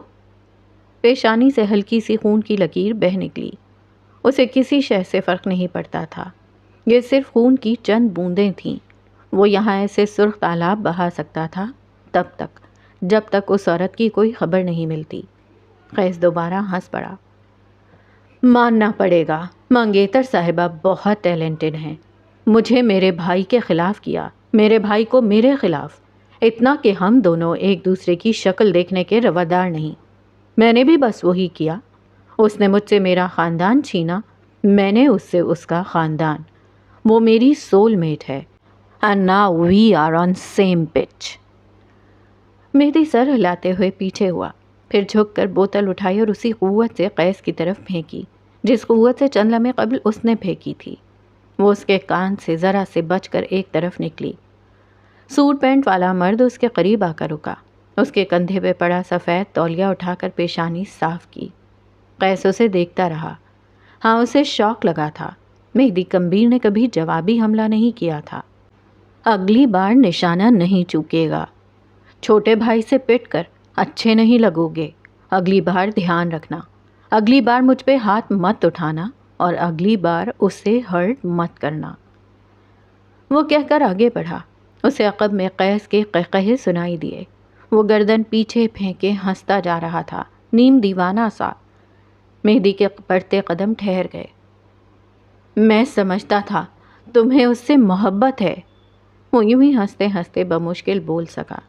پیشانی سے ہلکی سی خون کی لکیر بہہ نکلی۔ اسے کسی شے سے فرق نہیں پڑتا تھا، یہ صرف خون کی چند بوندیں تھیں۔ وہ یہاں ایسے سرخ تالاب بہا سکتا تھا تب تک جب تک اس عورت کی کوئی خبر نہیں ملتی۔ قیس دوبارہ ہنس پڑا۔ ماننا پڑے گا منگیتر صاحبہ بہت ٹیلنٹڈ ہیں۔ مجھے میرے بھائی کے خلاف کیا، میرے بھائی کو میرے خلاف، اتنا کہ ہم دونوں ایک دوسرے کی شکل دیکھنے کے روادار نہیں۔ میں نے بھی بس وہی کیا۔ اس نے مجھ سے میرا خاندان چھینا، میں نے اس سے اس کا خاندان۔ وہ میری سول میٹ ہے۔ And now we are on same pitch۔ مہدی سر ہلاتے ہوئے پیچھے ہوا، پھر جھک کر بوتل اٹھائی اور اسی قوت سے قیس کی طرف پھینکی جس قوت سے چند لمحے قبل اس نے پھینکی تھی۔ وہ اس کے کان سے ذرا سے بچ کر ایک طرف نکلی۔ سوٹ پینٹ والا مرد اس کے قریب آ کر رکا، اس کے کندھے پہ پڑا سفید تولیہ اٹھا کر پیشانی صاف کی۔ قیس اسے دیکھتا رہا۔ ہاں، اسے شوق لگا تھا۔ مہدی کمبیر نے کبھی جوابی حملہ نہیں کیا تھا۔ اگلی بار نشانہ نہیں چوکے گا۔ چھوٹے بھائی سے پٹ کر اچھے نہیں لگو گے۔ اگلی بار دھیان رکھنا، اگلی بار مجھ پہ ہاتھ مت اٹھانا اور اگلی بار اسے ہرٹ مت کرنا۔ وہ کہہ کر آگے بڑھا۔ اسے عقب میں قیس کے قہقہے سنائی دیے۔ وہ گردن پیچھے پھینکے ہنستا جا رہا تھا، نیم دیوانہ سا۔ مہدی کے بڑھتے قدم ٹھہر گئے۔ میں سمجھتا تھا تمہیں اس سے محبت ہے، وہ یوں ہی ہنستے ہنستے بمشکل بول سکا۔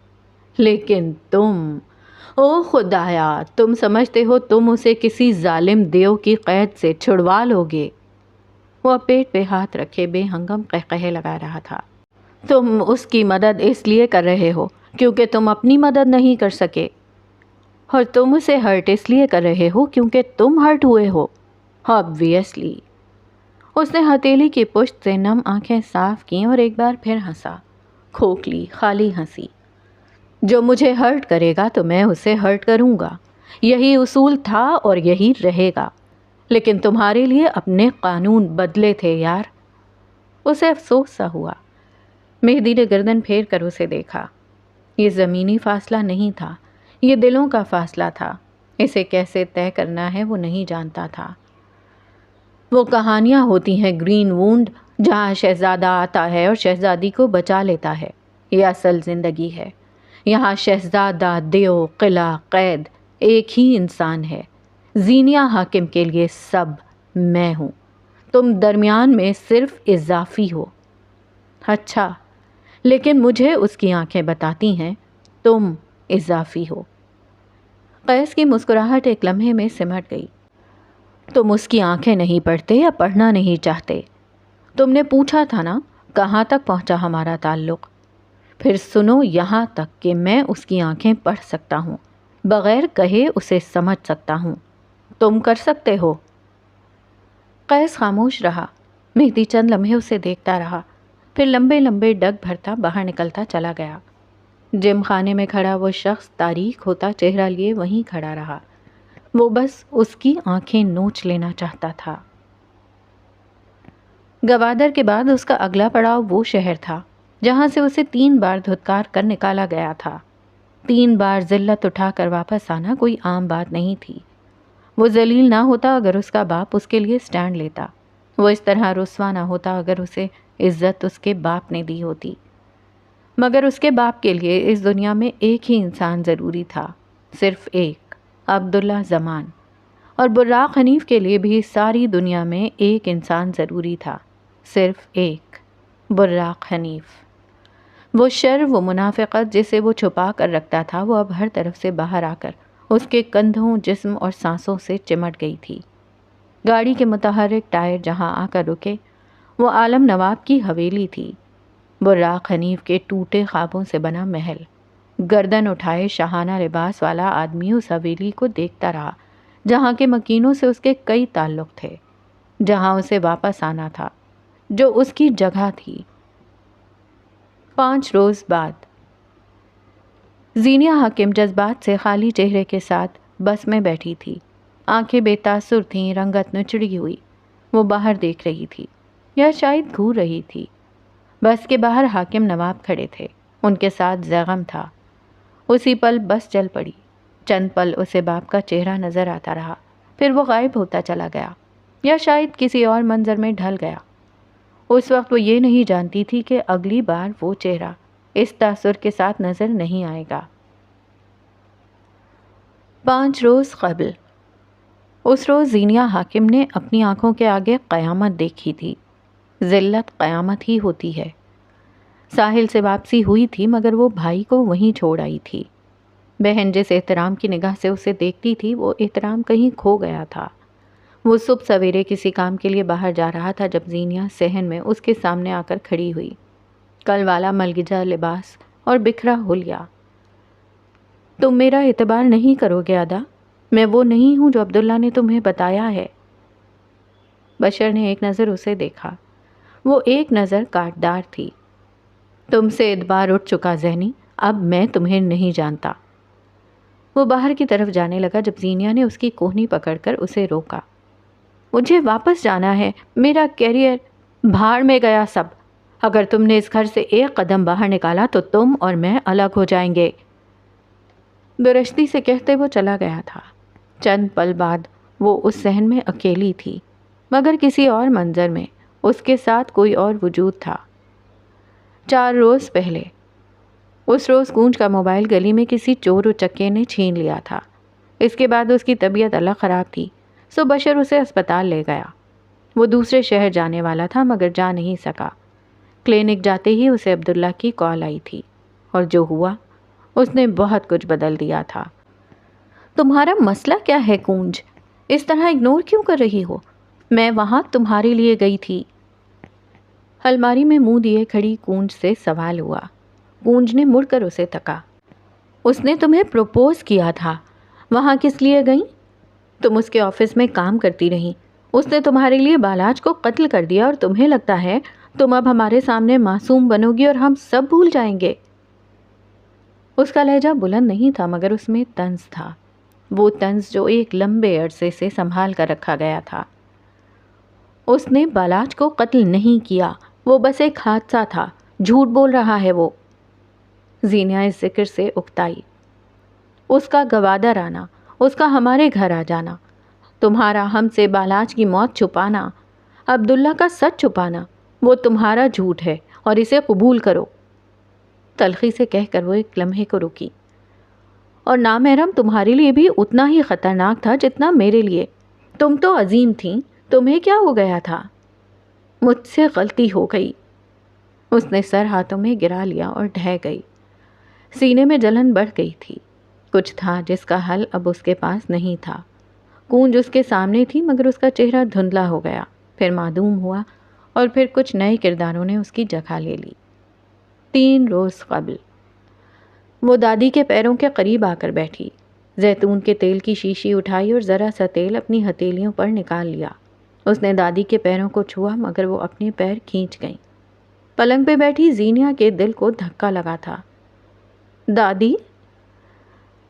لیکن تم، او خدایا، تم سمجھتے ہو تم اسے کسی ظالم دیو کی قید سے چھڑوا لو گے؟ وہ پیٹ پہ ہاتھ رکھے بے ہنگم قہقہے لگا رہا تھا۔ تم اس کی مدد اس لیے کر رہے ہو کیونکہ تم اپنی مدد نہیں کر سکے، اور تم اسے ہرٹ اس لیے کر رہے ہو کیونکہ تم ہرٹ ہوئے ہو۔ آبویسلی۔ اس نے ہتھیلی کی پشت سے نم آنکھیں صاف کیں اور ایک بار پھر ہنسا، کھوکھلی خالی ہنسی۔ جو مجھے ہرٹ کرے گا تو میں اسے ہرٹ کروں گا، یہی اصول تھا اور یہی رہے گا۔ لیکن تمہارے لیے اپنے قانون بدلے تھے یار۔ اسے افسوس سا ہوا۔ مہدی نے گردن پھیر کر اسے دیکھا۔ یہ زمینی فاصلہ نہیں تھا، یہ دلوں کا فاصلہ تھا۔ اسے کیسے طے کرنا ہے وہ نہیں جانتا تھا۔ وہ کہانیاں ہوتی ہیں گرین وونڈ، جہاں شہزادہ آتا ہے اور شہزادی کو بچا لیتا ہے۔ یہ اصل زندگی ہے۔ یہاں شہزادہ، دیو، قلعہ، قید ایک ہی انسان ہے۔ زینیا حاکم کے لیے سب میں ہوں، تم درمیان میں صرف اضافی ہو۔ اچھا، لیکن مجھے اس کی آنکھیں بتاتی ہیں تم اضافی ہو۔ قیس کی مسکراہٹ ایک لمحے میں سمٹ گئی۔ تم اس کی آنکھیں نہیں پڑھتے یا پڑھنا نہیں چاہتے؟ تم نے پوچھا تھا نا کہاں تک پہنچا ہمارا تعلق؟ پھر سنو یہاں تک کہ میں اس کی آنکھیں پڑھ سکتا ہوں، بغیر کہے اسے سمجھ سکتا ہوں۔ تم کر سکتے ہو؟ قیس خاموش رہا۔ مہدی چند لمحے اسے دیکھتا رہا، پھر لمبے لمبے ڈگ بھرتا باہر نکلتا چلا گیا۔ جم خانے میں کھڑا وہ شخص تاریک ہوتا چہرہ لیے وہیں کھڑا رہا۔ وہ بس اس کی آنکھیں نوچ لینا چاہتا تھا۔ گوادر کے بعد اس کا اگلا پڑاؤ وہ شہر تھا جہاں سے اسے 3 بار دھتکار کر نکالا گیا تھا۔ 3 بار ذلت اٹھا کر واپس آنا کوئی عام بات نہیں تھی۔ وہ ذلیل نہ ہوتا اگر اس کا باپ اس کے لیے سٹینڈ لیتا، وہ اس طرح رسوا نہ ہوتا اگر اسے عزت اس کے باپ نے دی ہوتی۔ مگر اس کے باپ کے لیے اس دنیا میں ایک ہی انسان ضروری تھا، صرف ایک، عبداللہ زمان۔ اور براق حنیف کے لیے بھی ساری دنیا میں ایک انسان ضروری تھا، صرف ایک، براق حنیف۔ وہ شر، وہ منافقت جسے وہ چھپا کر رکھتا تھا، وہ اب ہر طرف سے باہر آ کر اس کے کندھوں، جسم اور سانسوں سے چمٹ گئی تھی۔ گاڑی کے متحرک ٹائر جہاں آ کر رکے وہ عالم نواب کی حویلی تھی، براق حنیف کے ٹوٹے خوابوں سے بنا محل۔ گردن اٹھائے شاہانہ لباس والا آدمی اس حویلی کو دیکھتا رہا جہاں کے مکینوں سے اس کے کئی تعلق تھے، جہاں اسے واپس آنا تھا، جو اس کی جگہ تھی۔ 5 روز بعد زینیہ حاکم جذبات سے خالی چہرے کے ساتھ بس میں بیٹھی تھی۔ آنکھیں بے تاثر تھیں، رنگت نچڑی ہوئی۔ وہ باہر دیکھ رہی تھی یا شاید گھور رہی تھی۔ بس کے باہر حاکم نواب کھڑے تھے، ان کے ساتھ زیغم تھا۔ اسی پل بس چل پڑی۔ چند پل اسے باپ کا چہرہ نظر آتا رہا، پھر وہ غائب ہوتا چلا گیا یا شاید کسی اور منظر میں ڈھل گیا۔ اس وقت وہ یہ نہیں جانتی تھی کہ اگلی بار وہ چہرہ اس تاثر کے ساتھ نظر نہیں آئے گا۔ 5 روز قبل اس روز زینیہ حاکم نے اپنی آنکھوں کے آگے قیامت دیکھی تھی۔ ذلت قیامت ہی ہوتی ہے۔ ساحل سے واپسی ہوئی تھی مگر وہ بھائی کو وہیں چھوڑ آئی تھی۔ بہن جس احترام کی نگاہ سے اسے دیکھتی تھی وہ احترام کہیں کھو گیا تھا۔ وہ صبح سویرے کسی کام کے لیے باہر جا رہا تھا جب زینیہ صحن میں اس کے سامنے آ کر کھڑی ہوئی، کل والا ملگجا لباس اور بکھرا حلیہ۔ تم میرا اعتبار نہیں کرو گے ادا، میں وہ نہیں ہوں جو عبداللہ نے تمہیں بتایا ہے۔ بشر نے ایک نظر اسے دیکھا، وہ ایک نظر کاٹدار تھی۔ تم سے اعتبار اٹھ چکا ذہنی، اب میں تمہیں نہیں جانتا۔ وہ باہر کی طرف جانے لگا جب زینیہ نے اس کی کوہنی پکڑ کر اسے روکا۔ مجھے واپس جانا ہے، میرا کیریئر بھاڑ میں گیا سب۔ اگر تم نے اس گھر سے ایک قدم باہر نکالا تو تم اور میں الگ ہو جائیں گے۔ درشتی سے کہتے وہ چلا گیا تھا۔ چند پل بعد وہ اس صحن میں اکیلی تھی، مگر کسی اور منظر میں اس کے ساتھ کوئی اور وجود تھا۔ 4 روز پہلے اس روز کونج کا موبائل گلی میں کسی چور و چکے نے چھین لیا تھا۔ اس کے بعد اس کی طبیعت الگ خراب تھی، سو بشر اسے اسپتال لے گیا۔ وہ دوسرے شہر جانے والا تھا مگر جا نہیں سکا۔ کلینک جاتے ہی اسے عبداللہ کی کال آئی تھی، اور جو ہوا اس نے بہت کچھ بدل دیا تھا۔ تمہارا مسئلہ کیا ہے کونج؟ اس طرح اگنور کیوں کر رہی ہو؟ میں وہاں تمہارے لیے گئی تھی۔ الماری میں منہ دیے کھڑی کونج سے سوال ہوا۔ کونج نے مڑ کر اسے تکا۔ اس نے تمہیں پروپوز کیا تھا، وہاں کس لیے گئیں؟ تم اس کے آفس میں کام کرتی رہیں، اس نے تمہارے لیے بالاج کو قتل کر دیا اور تمہیں لگتا ہے تم اب ہمارے سامنے معصوم بنو گی اور ہم سب بھول جائیں گے۔ اس کا لہجہ بلند نہیں تھا مگر اس میں طنز تھا، وہ طنز جو ایک لمبے عرصے سے سنبھال کر رکھا گیا تھا۔ اس نے بالاج کو قتل نہیں کیا، وہ بس ایک حادثہ تھا، جھوٹ بول رہا ہے وہ۔ زینیہ اس ذکر سے اکتائی۔ اس کا گوادر آنا، اس کا ہمارے گھر آ جانا، تمہارا ہم سے بالاج کی موت چھپانا، عبداللہ کا سچ چھپانا، وہ تمہارا جھوٹ ہے اور اسے قبول کرو۔ تلخی سے کہہ کر وہ ایک لمحے کو رکی۔ اور نامحرم تمہارے لیے بھی اتنا ہی خطرناک تھا جتنا میرے لیے۔ تم تو عظیم تھیں، تمہیں کیا ہو گیا تھا؟ مجھ سے غلطی ہو گئی۔ اس نے سر ہاتھوں میں گرا لیا اور ڈھہ گئی۔ سینے میں جلن بڑھ گئی تھی۔ کچھ تھا جس کا حل اب اس کے پاس نہیں تھا۔ کونج اس کے سامنے تھی مگر اس کا چہرہ دھندلا ہو گیا، پھر معدوم ہوا اور پھر کچھ نئے کرداروں نے اس کی جگہ لے لی۔ 3 روز قبل وہ دادی کے پیروں کے قریب آ کر بیٹھی، زیتون کے تیل کی شیشی اٹھائی اور ذرا سا تیل اپنی ہتھیلیوں پر نکال لیا۔ اس نے دادی کے پیروں کو چھوا مگر وہ اپنے پیر کھینچ گئیں۔ پلنگ پہ بیٹھی زینیہ کے دل کو دھکا لگا تھا۔ دادی،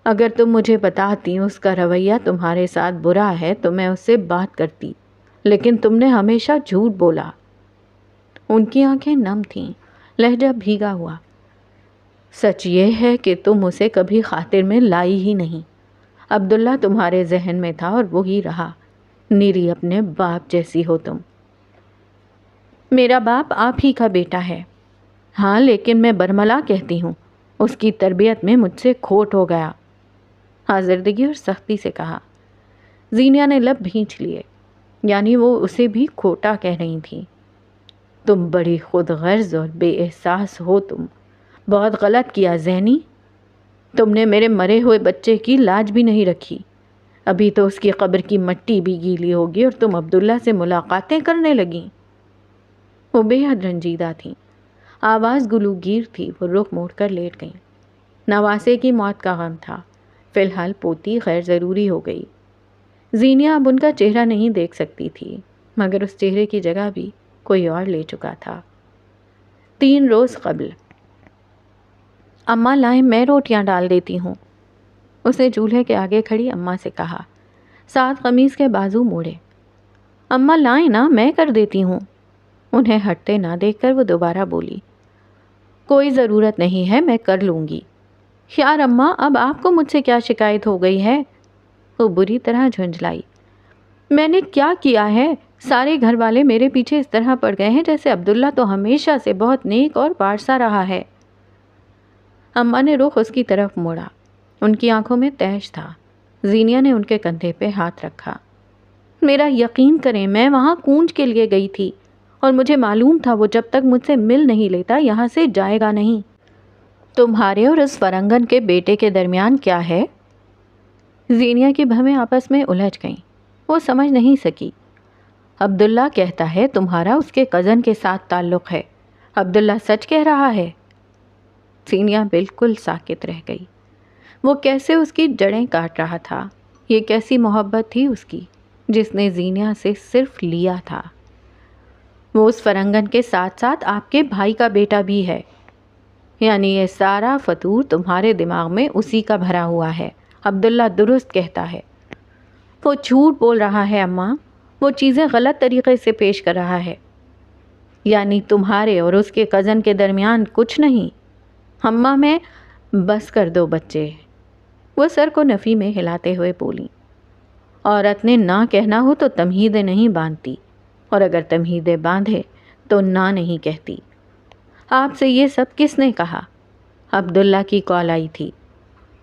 اگر تم مجھے بتاتی اس کا رویہ تمہارے ساتھ برا ہے تو میں اس سے بات کرتی، لیکن تم نے ہمیشہ جھوٹ بولا۔ ان کی آنکھیں نم تھیں، لہجہ بھیگا ہوا۔ سچ یہ ہے کہ تم اسے کبھی خاطر میں لائی ہی نہیں۔ عبداللہ تمہارے ذہن میں تھا اور وہی رہا۔ نیری اپنے باپ جیسی ہو تم۔ میرا باپ آپ ہی کا بیٹا ہے۔ ہاں، لیکن میں برملا کہتی ہوں، اس کی تربیت میں مجھ سے کھوٹ ہو گیا، آزردگی اور سختی سے کہا۔ زینیا نے لب بھینچ لیے، یعنی وہ اسے بھی کھوٹا کہہ رہی تھی۔ تم بڑی خود غرض اور بے احساس ہو تم۔ بہت غلط کیا ذہنی۔ تم نے میرے مرے ہوئے بچے کی لاج بھی نہیں رکھی۔ ابھی تو اس کی قبر کی مٹی بھی گیلی ہوگی اور تم عبداللہ سے ملاقاتیں کرنے لگیں۔ وہ بے حد رنجیدہ تھیں، آواز گلوگیر تھی۔ وہ رخ موڑ کر لیٹ گئیں۔ نواسے کی موت کا غم تھا، فی الحال پوتی غیر ضروری ہو گئی۔ زینیا اب ان کا چہرہ نہیں دیکھ سکتی تھی، مگر اس چہرے کی جگہ بھی کوئی اور لے چکا تھا۔ 3 روز قبل۔ اماں لائیں، میں روٹیاں ڈال دیتی ہوں، اس نے چولہے کے آگے کھڑی اماں سے کہا۔ ساتھ قمیص کے بازو موڑے۔ اماں لائیں نا، میں کر دیتی ہوں۔ انہیں ہٹتے نہ دیکھ کر وہ دوبارہ بولی، کوئی ضرورت نہیں ہے، میں کر لوں گی۔ یار اماں، اب آپ کو مجھ سے کیا شکایت ہو گئی ہے؟ وہ بری طرح جھنجھلائی۔ میں نے کیا کیا ہے؟ سارے گھر والے میرے پیچھے اس طرح پڑ گئے ہیں جیسے عبداللہ تو ہمیشہ سے بہت نیک اور پارسا رہا ہے۔ اماں نے رخ اس کی طرف موڑا، ان کی آنکھوں میں تیش تھا۔ زینیا نے ان کے کندھے پہ ہاتھ رکھا۔ میرا یقین کریں، میں وہاں کونج کے لیے گئی تھی اور مجھے معلوم تھا وہ جب تک مجھ سے مل نہیں لیتا یہاں سے جائے گا نہیں۔ تمہارے اور اس فرنگن کے بیٹے کے درمیان کیا ہے؟ زینیا کی بھویں آپس میں الجھ گئیں۔ وہ سمجھ نہیں سکی۔ عبداللہ کہتا ہے تمہارا اس کے کزن کے ساتھ تعلق ہے۔ عبداللہ سچ کہہ رہا ہے؟ زینیا بالکل ساکت رہ گئی۔ وہ کیسے اس کی جڑیں کاٹ رہا تھا۔ یہ کیسی محبت تھی اس کی جس نے زینیا سے صرف لیا تھا۔ وہ اس فرنگن کے ساتھ ساتھ آپ کے بھائی کا بیٹا بھی ہے، یعنی یہ سارا فتور تمہارے دماغ میں اسی کا بھرا ہوا ہے۔ عبداللہ درست کہتا ہے۔ وہ جھوٹ بول رہا ہے اماں، وہ چیزیں غلط طریقے سے پیش کر رہا ہے۔ یعنی تمہارے اور اس کے کزن کے درمیان کچھ نہیں؟ اماں، میں بس کر دو بچے، وہ سر کو نفی میں ہلاتے ہوئے بولی۔ عورت نے نہ کہنا ہو تو تمہیدیں نہیں باندھتی، اور اگر تمہیدیں باندھے تو نہ نہیں کہتی۔ آپ سے یہ سب کس نے کہا؟ عبداللہ کی کال آئی تھی۔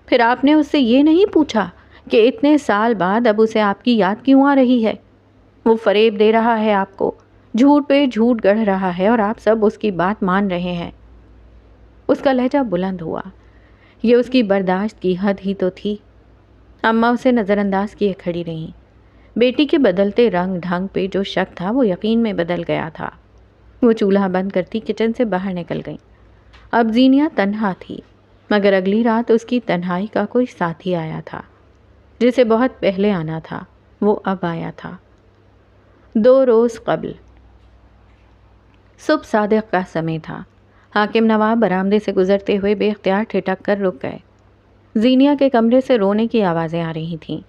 پھر آپ نے اس سے یہ نہیں پوچھا کہ اتنے سال بعد اب اسے آپ کی یاد کیوں آ رہی ہے؟ وہ فریب دے رہا ہے آپ کو، جھوٹ پہ جھوٹ گڑھ رہا ہے اور آپ سب اس کی بات مان رہے ہیں۔ اس کا لہجہ بلند ہوا۔ یہ اس کی برداشت کی حد ہی تو تھی۔ اماں اسے نظر انداز کیے کھڑی رہیں۔ بیٹی کے بدلتے رنگ ڈھنگ پہ جو شک تھا وہ یقین میں بدل گیا تھا۔ وہ چولہا بند کرتی کچن سے باہر نکل گئیں۔ اب زینیا تنہا تھی، مگر اگلی رات اس کی تنہائی کا کوئی ساتھی آیا تھا، جسے بہت پہلے آنا تھا، وہ اب آیا تھا۔ 2 روز قبل۔ صبح صادق کا سمے تھا۔ حاکم نواب برآمدے سے گزرتے ہوئے بے اختیار ٹھٹک کر رک گئے۔ زینیا کے کمرے سے رونے کی آوازیں آ رہی تھیں۔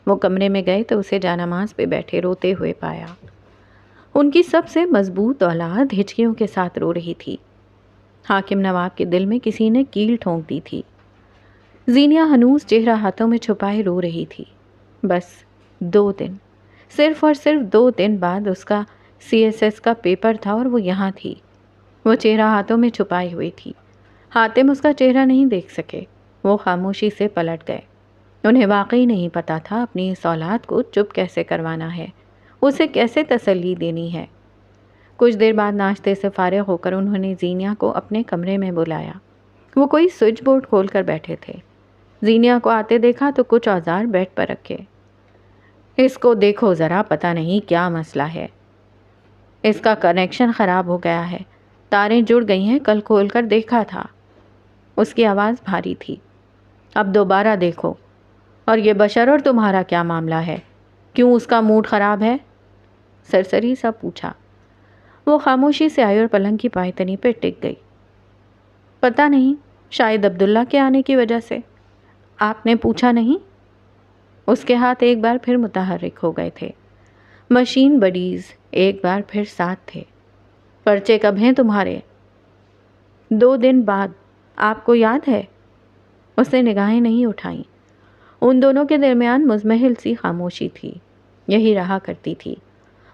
وہ کمرے میں گئے تو اسے جانماز پہ بیٹھے روتے ہوئے پایا۔ ان کی سب سے مضبوط اولاد ہچکیوں کے ساتھ رو رہی تھی۔ حاکم نواب کے دل میں کسی نے کیل ٹھونک دی تھی۔ زینیا ہنوز چہرہ ہاتھوں میں چھپائے رو رہی تھی۔ بس 2 دن، صرف اور صرف 2 دن بعد اس کا CSS کا پیپر تھا اور وہ یہاں تھی۔ وہ چہرہ ہاتھوں میں چھپائے ہوئی تھی۔ حاتم اس کا چہرہ نہیں دیکھ سکے۔ وہ خاموشی سے پلٹ گئے۔ انہیں واقعی نہیں پتا تھا اپنی اس اولاد کو چپ کیسے کروانا ہے، اسے کیسے تسلی دینی ہے۔ کچھ دیر بعد ناشتے سے فارغ ہو کر انہوں نے زینیا کو اپنے کمرے میں بلایا۔ وہ کوئی سوئچ بورڈ کھول کر بیٹھے تھے۔ زینیا کو آتے دیکھا تو کچھ اوزار بیڈ پر رکھے۔ اس کو دیکھو ذرا، پتہ نہیں کیا مسئلہ ہے۔ اس کا کنیکشن خراب ہو گیا ہے، تاریں جڑ گئی ہیں، کل کھول کر دیکھا تھا۔ اس کی آواز بھاری تھی۔ اب دوبارہ دیکھو۔ اور یہ بشر اور تمہارا کیا معاملہ ہے؟ کیوں اس کا موڈ خراب ہے؟ سرسری سا پوچھا۔ وہ خاموشی سے آئی اور پلنگ کی پائیتنی پہ ٹک گئی۔ پتہ نہیں، شاید عبداللہ کے آنے کی وجہ سے۔ آپ نے پوچھا نہیں؟ اس کے ہاتھ ایک بار پھر متحرک ہو گئے تھے۔ مشین بڈیز ایک بار پھر ساتھ تھے۔ پرچے کب ہیں تمہارے؟ 2 دن بعد، آپ کو یاد ہے؟ اس نے نگاہیں نہیں اٹھائیں۔ ان دونوں کے درمیان مزمحل سی خاموشی تھی، یہی رہا کرتی تھی۔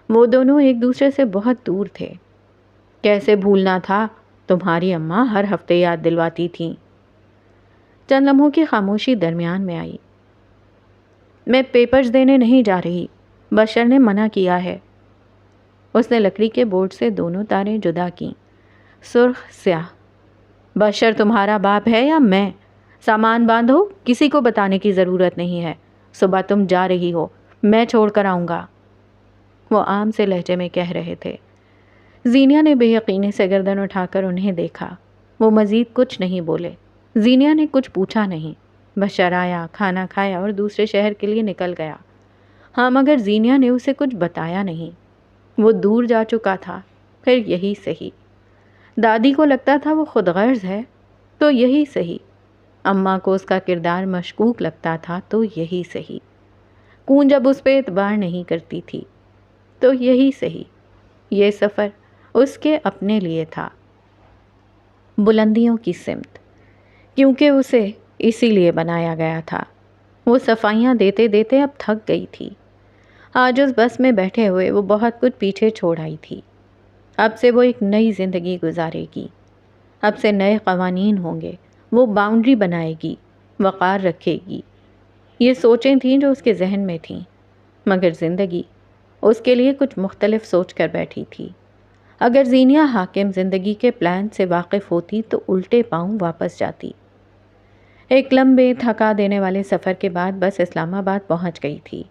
وہ دونوں ایک دوسرے سے بہت دور تھے۔ کیسے بھولنا تھا، تمہاری اماں ہر ہفتے یاد دلواتی تھیں۔ چند لمحوں کی خاموشی درمیان میں آئی۔ میں پیپرز دینے نہیں جا رہی، بشر نے منع کیا ہے۔ اس نے لکڑی کے بورڈ سے دونوں تاریں جدا کیں، سرخ سیاہ۔ بشر تمہارا باپ ہے یا میں؟ سامان باندھو، کسی کو بتانے کی ضرورت نہیں ہے۔ صبح تم جا رہی ہو، میں چھوڑ کر آؤں گا۔ وہ عام سے لہجے میں کہہ رہے تھے۔ زینیا نے بے یقینی سے گردن اٹھا کر انہیں دیکھا۔ وہ مزید کچھ نہیں بولے۔ زینیا نے کچھ پوچھا نہیں۔ بشر آیا، کھانا کھایا اور دوسرے شہر کے لیے نکل گیا۔ ہاں، مگر زینیا نے اسے کچھ بتایا نہیں۔ وہ دور جا چکا تھا، پھر یہی صحیح۔ دادی کو لگتا تھا وہ خود غرض ہے، تو یہی صحیح۔ اماں کو اس کا کردار مشکوک لگتا تھا، تو یہی صحیح۔ کون جب اس پہ اعتبار نہیں کرتی تھی، تو یہی صحیح۔ یہ سفر اس کے اپنے لیے تھا، بلندیوں کی سمت، کیونکہ اسے اسی لیے بنایا گیا تھا۔ وہ صفائیاں دیتے دیتے اب تھک گئی تھی۔ آج اس بس میں بیٹھے ہوئے وہ بہت کچھ پیچھے چھوڑ آئی تھی۔ اب سے وہ ایک نئی زندگی گزارے گی۔ اب سے نئے قوانین ہوں گے۔ وہ باؤنڈری بنائے گی، وقار رکھے گی۔ یہ سوچیں تھیں جو اس کے ذہن میں تھیں، مگر زندگی اس کے لیے کچھ مختلف سوچ کر بیٹھی تھی۔ اگر زینیا حاکم زندگی کے پلان سے واقف ہوتی تو الٹے پاؤں واپس جاتی۔ ایک لمبے تھکا دینے والے سفر کے بعد بس اسلام آباد پہنچ گئی تھی۔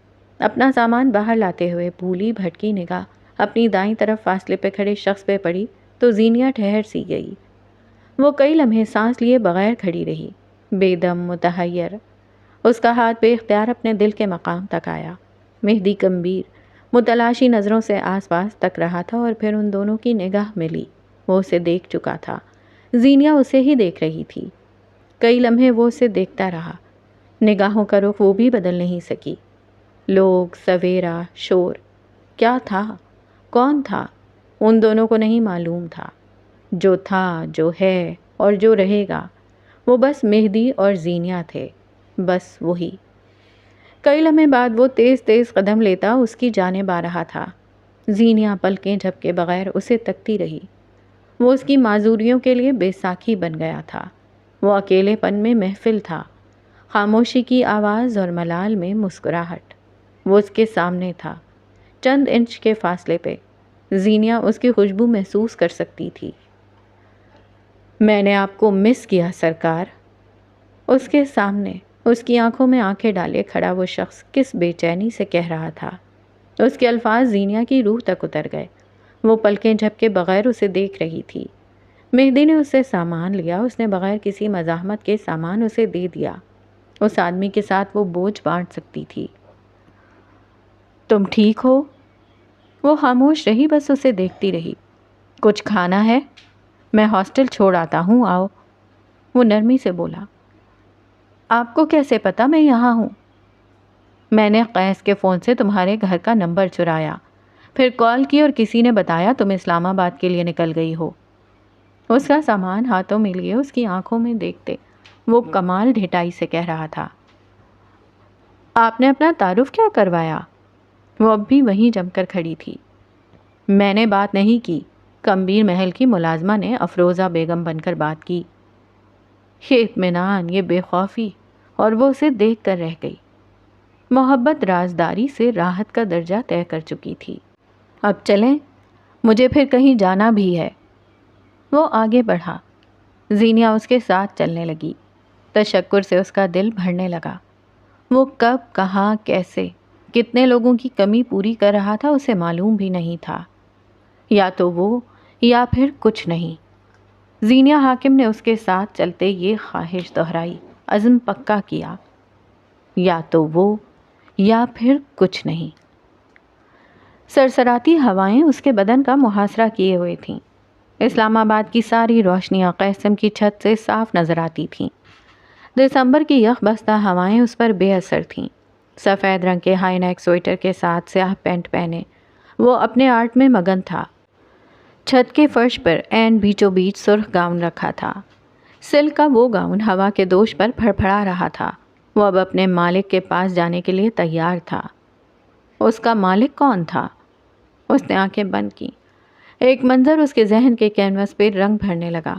اپنا سامان باہر لاتے ہوئے بھولی بھٹکی نگاہ اپنی دائیں طرف فاصلے پہ کھڑے شخص پہ پڑی تو زینیا ٹھہر سی گئی۔ وہ کئی لمحے سانس لیے بغیر کھڑی رہی، بے دم، متحیر۔ اس کا ہاتھ بے اختیار اپنے دل کے مقام تک آیا۔ مہدی گمبھیر متلاشی نظروں سے آس پاس تک رہا تھا اور پھر ان دونوں کی نگاہ ملی۔ وہ اسے دیکھ چکا تھا، زینیا اسے ہی دیکھ رہی تھی۔ کئی لمحے وہ اسے دیکھتا رہا، نگاہوں کا رخ وہ بھی بدل نہیں سکی۔ لوگ، سویرا، شور، کیا تھا، کون تھا، ان دونوں کو نہیں معلوم تھا۔ جو تھا، جو ہے اور جو رہے گا، وہ بس مہدی اور زینیا تھے، بس وہی۔ کئی لمحے بعد وہ تیز تیز قدم لیتا اس کی جانب آ رہا تھا۔ زینیا پلکیں جھپکے بغیر اسے تکتی رہی۔ وہ اس کی معذوریوں کے لیے بیساکھی بن گیا تھا۔ وہ اکیلے پن میں محفل تھا، خاموشی کی آواز اور ملال میں مسکراہٹ۔ وہ اس کے سامنے تھا، چند انچ کے فاصلے پہ۔ زینیا اس کی خوشبو محسوس کر سکتی تھی۔ میں نے آپ کو مس کیا سرکار۔ اس کے سامنے، اس کی آنکھوں میں آنکھیں ڈالے کھڑا وہ شخص کس بے چینی سے کہہ رہا تھا۔ اس کے الفاظ زینیا کی روح تک اتر گئے۔ وہ پلکیں جھپکے بغیر اسے دیکھ رہی تھی۔ مہدی نے اس سے سامان لیا۔ اس نے بغیر کسی مزاحمت کے سامان اسے دے دیا۔ اس آدمی کے ساتھ وہ بوجھ بانٹ سکتی تھی۔ تم ٹھیک ہو؟ وہ خاموش رہی، بس اسے دیکھتی رہی۔ کچھ کھانا ہے؟ میں ہاسٹل چھوڑ آتا ہوں، آؤ۔ وہ نرمی سے بولا۔ آپ کو کیسے پتا میں یہاں ہوں؟ میں نے قیس کے فون سے تمہارے گھر کا نمبر چرایا، پھر کال کی اور کسی نے بتایا تم اسلام آباد کے لیے نکل گئی ہو۔ اس کا سامان ہاتھوں میں لیے اس کی آنکھوں میں دیکھتے وہ کمال ڈھٹائی سے کہہ رہا تھا۔ آپ نے اپنا تعارف کیا کروایا؟ وہ اب بھی وہیں جم کر کھڑی تھی۔ میں نے بات نہیں کی، کمبیر محل کی ملازمہ نے افروزہ بیگم بن کر بات کی۔ یہ اطمینان، یہ بے خوفی، اور وہ اسے دیکھ کر رہ گئی۔ محبت رازداری سے راحت کا درجہ طے کر چکی تھی۔ اب چلیں، مجھے پھر کہیں جانا بھی ہے۔ وہ آگے بڑھا۔ زینیا اس کے ساتھ چلنے لگی۔ تشکر سے اس کا دل بھرنے لگا۔ وہ کب، کہاں، کیسے، کتنے لوگوں کی کمی پوری کر رہا تھا اسے معلوم بھی نہیں تھا۔ یا تو وہ، یا پھر کچھ نہیں۔ زینیا حاکم نے اس کے ساتھ چلتے یہ خواہش دہرائی، عزم پکا کیا۔ یا تو وہ، یا پھر کچھ نہیں۔ سرسراتی ہوائیں اس کے بدن کا محاصرہ کیے ہوئے تھیں۔ اسلام آباد کی ساری روشنیاں قیصم کی چھت سے صاف نظر آتی تھیں۔ دسمبر کی یخ بستہ ہوائیں اس پر بے اثر تھیں۔ سفید رنگ کے ہائی نیک سویٹر کے ساتھ سیاہ پینٹ پہنے وہ اپنے آرٹ میں مگن تھا۔ چھت کے فرش پر عین بیچوں بیچ سرخ گاؤن رکھا تھا۔ سلک کا وہ گاؤن ہوا کے دوش پر پھڑپھڑا رہا تھا۔ وہ اب اپنے مالک کے پاس جانے کے لیے تیار تھا۔ اس کا مالک کون تھا؟ اس نے آنکھیں بند کی۔ ایک منظر اس کے ذہن کے کینوس پہ رنگ بھرنے لگا۔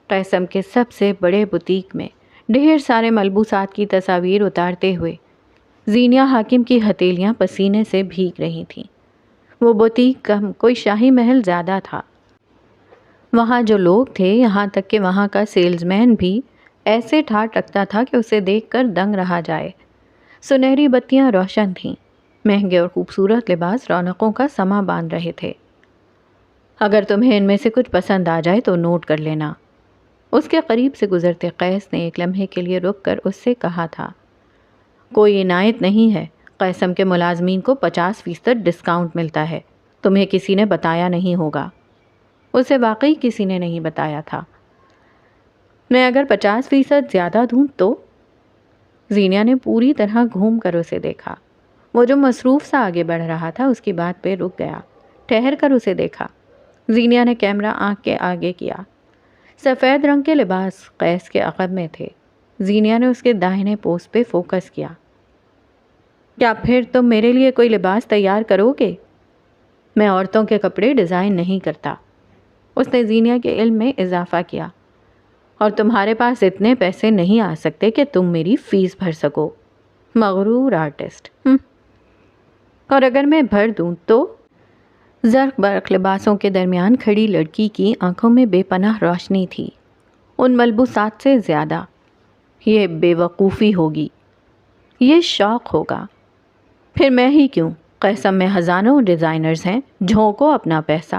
قیصم کے سب سے بڑے بوتیک میں ڈھیر سارے ملبوسات کی تصاویر اتارتے ہوئے زینیہ حاکم کی ہتھیلیاں پسینے سے بھیگ رہی تھیں۔ وہ بوتیک کم کوئی شاہی محل زیادہ تھا۔ وہاں جو لوگ تھے، یہاں تک کہ وہاں کا سیلز مین بھی ایسے ٹھاٹ رکھتا تھا کہ اسے دیکھ کر دنگ رہا جائے۔ سنہری بتیاں روشن تھیں، مہنگے اور خوبصورت لباس رونقوں کا سما باندھ رہے تھے۔ اگر تمہیں ان میں سے کچھ پسند آ جائے تو نوٹ کر لینا۔ اس کے قریب سے گزرتے قیس نے ایک لمحے کے لیے رک کر اس سے کہا تھا۔ کوئی عنایت نہیں ہے، قیصم کے ملازمین کو 50% ڈسکاؤنٹ ملتا ہے، تمہیں کسی نے بتایا نہیں ہوگا۔ اسے واقعی کسی نے نہیں بتایا تھا۔ میں اگر 50% زیادہ دوں تو؟ زینیہ نے پوری طرح گھوم کر اسے دیکھا۔ وہ جو مصروف سا آگے بڑھ رہا تھا اس کی بات پہ رک گیا، ٹھہر کر اسے دیکھا۔ زینیہ نے کیمرہ آنکھ کے آگے کیا۔ سفید رنگ کے لباس قیس کے عقب میں تھے۔ زینیہ نے اس کے داہنے پوست پہ فوکس کیا۔ کیا پھر تم میرے لیے کوئی لباس تیار کرو گے؟ میں عورتوں کے کپڑے ڈیزائن نہیں کرتا، اس نے زینیہ کے علم میں اضافہ کیا، اور تمہارے پاس اتنے پیسے نہیں آ سکتے کہ تم میری فیس بھر سکو۔ مغرور آرٹسٹ۔ اور اگر میں بھر دوں تو؟ زرق برق لباسوں کے درمیان کھڑی لڑکی کی آنکھوں میں بے پناہ روشنی تھی۔ ان ملبوسات سے زیادہ۔ یہ بے وقوفی ہوگی، یہ شوق ہوگا۔ پھر میں ہی کیوں؟ قیصم میں ہزاروں ڈیزائنرز ہیں، جھونکو اپنا پیسہ۔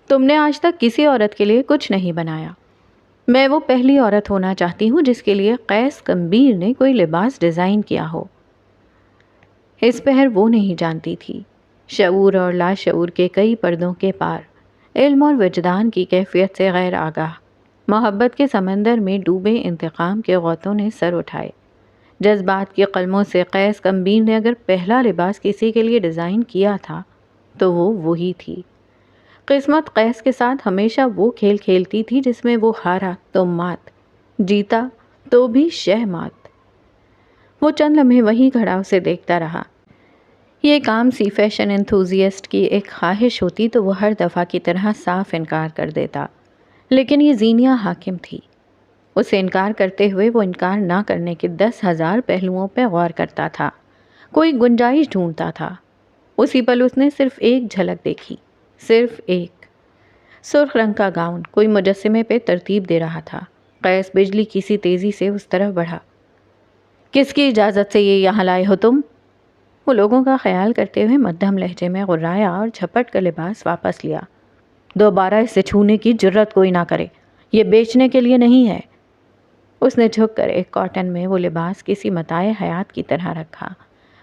تم نے آج تک کسی عورت کے لیے کچھ نہیں بنایا۔ میں وہ پہلی عورت ہونا چاہتی ہوں جس کے لیے قیس کمبیر نے کوئی لباس ڈیزائن کیا ہو۔ اس پہر وہ نہیں جانتی تھی، شعور اور لاشعور کے کئی پردوں کے پار، علم اور وجدان کی کیفیت سے غیر آگاہ، محبت کے سمندر میں ڈوبے انتقام کے غوطوں نے سر اٹھائے۔ جذبات کی قلموں سے قیس کمبیر نے اگر پہلا لباس کسی کے لیے ڈیزائن کیا تھا تو وہ وہی تھی۔ قسمت قیس کے ساتھ ہمیشہ وہ کھیل کھیلتی تھی جس میں وہ ہارا تو مات، جیتا تو بھی شہ مات۔ وہ چند لمحے وہیں کھڑا اسے دیکھتا رہا۔ یہ کام سی فیشن انتھوزیسٹ کی ایک خواہش ہوتی تو وہ ہر دفعہ کی طرح صاف انکار کر دیتا، لیکن یہ زینیہ حاکم تھی۔ اسے انکار کرتے ہوئے وہ انکار نہ کرنے کے 10,000 پہلوؤں پہ غور کرتا تھا، کوئی گنجائش ڈھونڈتا تھا۔ اسی پل اس نے صرف ایک جھلک دیکھی، صرف ایک۔ سرخ رنگ کا گاؤن کوئی مجسمے پہ ترتیب دے رہا تھا۔ قیس بجلی کی سی تیزی سے اس طرف بڑھا۔ کس کی اجازت سے یہ یہاں لائے ہو تم؟ وہ لوگوں کا خیال کرتے ہوئے مدھم لہجے میں غرایا اور جھپٹ کر لباس واپس لیا۔ دوبارہ اسے چھونے کی جرت کوئی نہ کرے، یہ بیچنے کے لیے نہیں ہے۔ اس نے جھک کر ایک کاٹن میں وہ لباس کسی متاع حیات کی طرح رکھا۔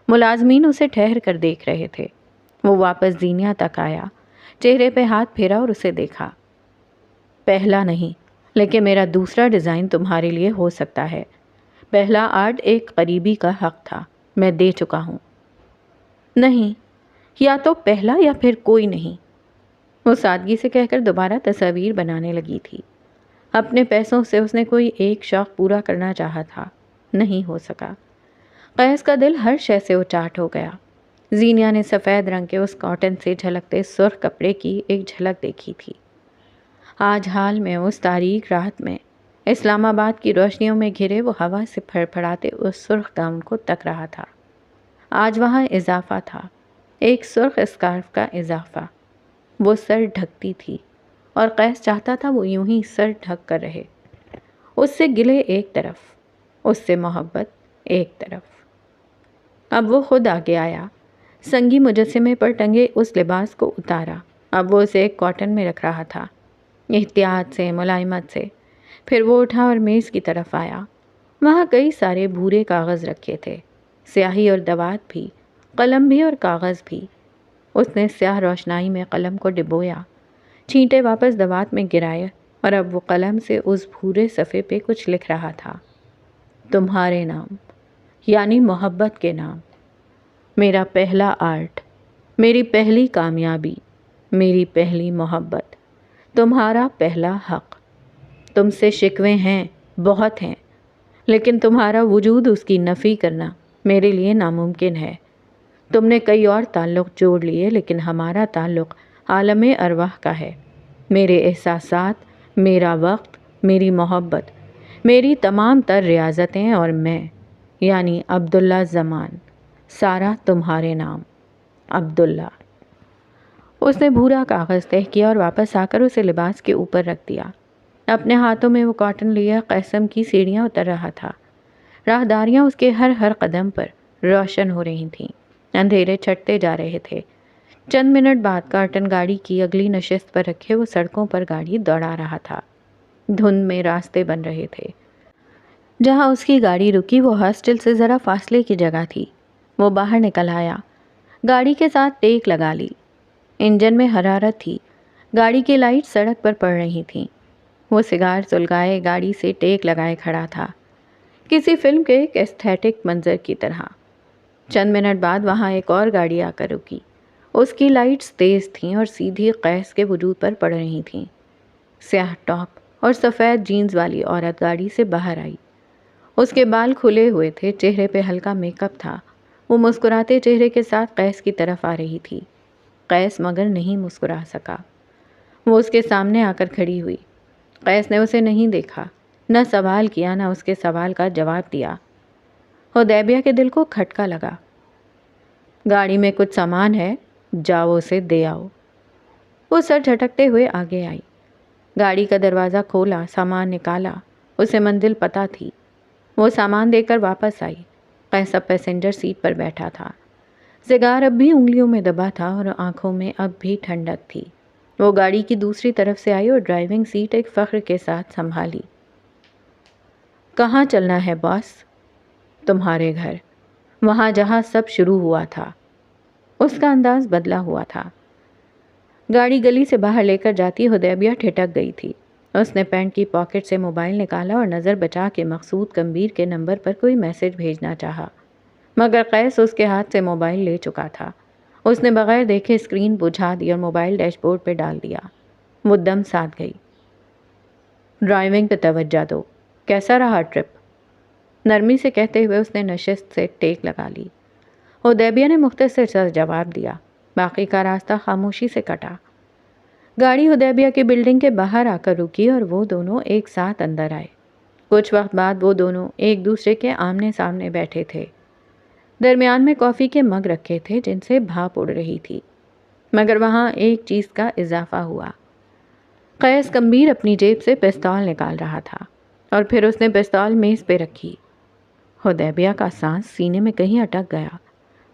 ملازمین اسے ٹھہر کر دیکھ رہے تھے۔ وہ واپس زینیہ تک آیا، چہرے پہ ہاتھ پھیرا اور اسے دیکھا۔ پہلا نہیں، لیکن میرا دوسرا ڈیزائن تمہارے لیے ہو سکتا ہے۔ پہلا آرٹ ایک قریبی کا حق تھا، میں دے چکا ہوں۔ نہیں، یا تو پہلا یا پھر کوئی نہیں، وہ سادگی سے کہہ کر دوبارہ تصاویر بنانے لگی تھی۔ اپنے پیسوں سے اس نے کوئی ایک شوق پورا کرنا چاہا تھا، نہیں ہو سکا۔ قیس کا دل ہر شے سے اچاٹ ہو گیا۔ زینیہ نے سفید رنگ کے اس کاٹن سے جھلکتے سرخ کپڑے کی ایک جھلک دیکھی تھی۔ آج حال میں اس تاریک رات میں اسلام آباد کی روشنیوں میں گھرے وہ ہوا سے پھڑپھڑاتے اس سرخ گاؤن کو تک رہا تھا۔ آج وہاں اضافہ تھا، ایک سرخ اسکارف کا اضافہ۔ وہ سر ڈھکتی تھی اور قیس چاہتا تھا وہ یوں ہی سر ڈھک کر رہے۔ اس سے گلے ایک طرف، اس سے محبت ایک طرف۔ اب وہ خود آگے آیا، سنگی مجسمے پر ٹنگے اس لباس کو اتارا۔ اب وہ اسے ایک کاٹن میں رکھ رہا تھا، احتیاط سے، ملائمت سے۔ پھر وہ اٹھا اور میز کی طرف آیا۔ وہاں کئی سارے بھورے کاغذ رکھے تھے، سیاہی اور دوات بھی، قلم بھی اور کاغذ بھی۔ اس نے سیاہ روشنائی میں قلم کو ڈبویا، چھینٹے واپس دوات میں گرائے، اور اب وہ قلم سے اس بھورے صفحے پہ کچھ لکھ رہا تھا۔ تمہارے نام، یعنی محبت کے نام، میرا پہلا آرٹ، میری پہلی کامیابی، میری پہلی محبت، تمہارا پہلا حق۔ تم سے شکوے ہیں، بہت ہیں، لیکن تمہارا وجود، اس کی نفی کرنا میرے لیے ناممکن ہے۔ تم نے کئی اور تعلق جوڑ لیے، لیکن ہمارا تعلق عالم ارواح کا ہے۔ میرے احساسات، میرا وقت، میری محبت، میری تمام تر ریاضتیں اور میں، یعنی عبداللہ زمان، سارا تمہارے نام، عبداللہ۔ اس نے بھورا کاغذ تہہ کیا اور واپس آ کر اسے لباس کے اوپر رکھ دیا۔ اپنے ہاتھوں میں وہ کاٹن لیا قیسم کی سیڑھیاں اتر رہا تھا۔ راہداریاں اس کے ہر قدم پر روشن ہو رہی تھیں، اندھیرے چھٹتے جا رہے تھے۔ چند منٹ بعد کارٹن گاڑی کی اگلی نشست پر رکھے وہ سڑکوں پر گاڑی دوڑا رہا تھا۔ دھند میں راستے بن رہے تھے۔ جہاں اس کی گاڑی رکی وہ ہاسٹل سے ذرا فاصلے کی جگہ تھی۔ وہ باہر نکل آیا، گاڑی کے ساتھ ٹیک لگا لی۔ انجن میں حرارت تھی، گاڑی کی لائٹ سڑک پر پڑ رہی تھیں۔ وہ سگار سلگائے گاڑی سے ٹیک لگائے کھڑا تھا، کسی فلم کے ایک ایستھیٹک منظر کی طرح۔ چند منٹ بعد وہاں ایک اور گاڑی آ کر رکی۔ اس کی لائٹس تیز تھیں اور سیدھی قیس کے وجود پر پڑ رہی تھیں۔ سیاہ ٹاپ اور سفید جینز والی عورت گاڑی سے باہر آئی۔ اس کے بال کھلے ہوئے تھے، چہرے پہ ہلکا میک اپ تھا۔ وہ مسکراتے چہرے کے ساتھ قیس کی طرف آ رہی تھی۔ قیس مگر نہیں مسکرا سکا۔ وہ اس کے سامنے آ کر کھڑی ہوئی۔ قیس نے اسے نہیں دیکھا، نہ سوال کیا، نہ اس کے سوال کا جواب دیا۔ حدیبیہ کے دل کو کھٹکا لگا۔ گاڑی میں کچھ سامان ہے، جاؤ اسے دے آؤ۔ وہ سر جھٹکتے ہوئے آگے آئی، گاڑی کا دروازہ کھولا، سامان نکالا۔ اسے منزل پتہ تھی۔ وہ سامان دے کر واپس آئی۔ قیس اب پیسنجر سیٹ پر بیٹھا تھا۔ سگار اب بھی انگلیوں میں دبا تھا اور آنکھوں میں اب بھی ٹھنڈک تھی۔ وہ گاڑی کی دوسری طرف سے آئی اور ڈرائیونگ سیٹ ایک فخر کے ساتھ سنبھالی۔ کہاں چلنا ہے باس؟ تمہارے گھر، وہاں جہاں سب شروع ہوا تھا۔ اس کا انداز بدلا ہوا تھا۔ گاڑی گلی سے باہر لے کر جاتی حدیبیہ ٹھٹک گئی تھی۔ اس نے پینٹ کی پاکٹ سے موبائل نکالا اور نظر بچا کے مقصود کمبیر کے نمبر پر کوئی میسج بھیجنا چاہا، مگر قیس اس کے ہاتھ سے موبائل لے چکا تھا۔ اس نے بغیر دیکھے اسکرین بجھا دی اور موبائل ڈیش بورڈ پہ ڈال دیا۔ وہ دم ساتھ گئی۔ ڈرائیونگ پہ توجہ دو، کیسا رہا ٹرپ؟ نرمی سے کہتے ہوئے اس نے نشست سے ٹیک لگا لی۔ حدیبیہ نے مختصر سا جواب دیا۔ باقی کا راستہ خاموشی سے کٹا۔ گاڑی حدیبیہ کی بلڈنگ کے باہر آ کر رکی اور وہ دونوں ایک ساتھ اندر آئے۔ کچھ وقت بعد وہ دونوں ایک دوسرے کے آمنے سامنے بیٹھے تھے۔ درمیان میں کافی کے مگ رکھے تھے جن سے بھاپ اڑ رہی تھی، مگر وہاں ایک چیز کا اضافہ ہوا۔ قیس کمبیر اپنی جیب سے پستول نکال رہا تھا اور پھر اس نے پستول میز پہ رکھی۔ حدیبیہ کا سانس سینے میں کہیں اٹک گیا۔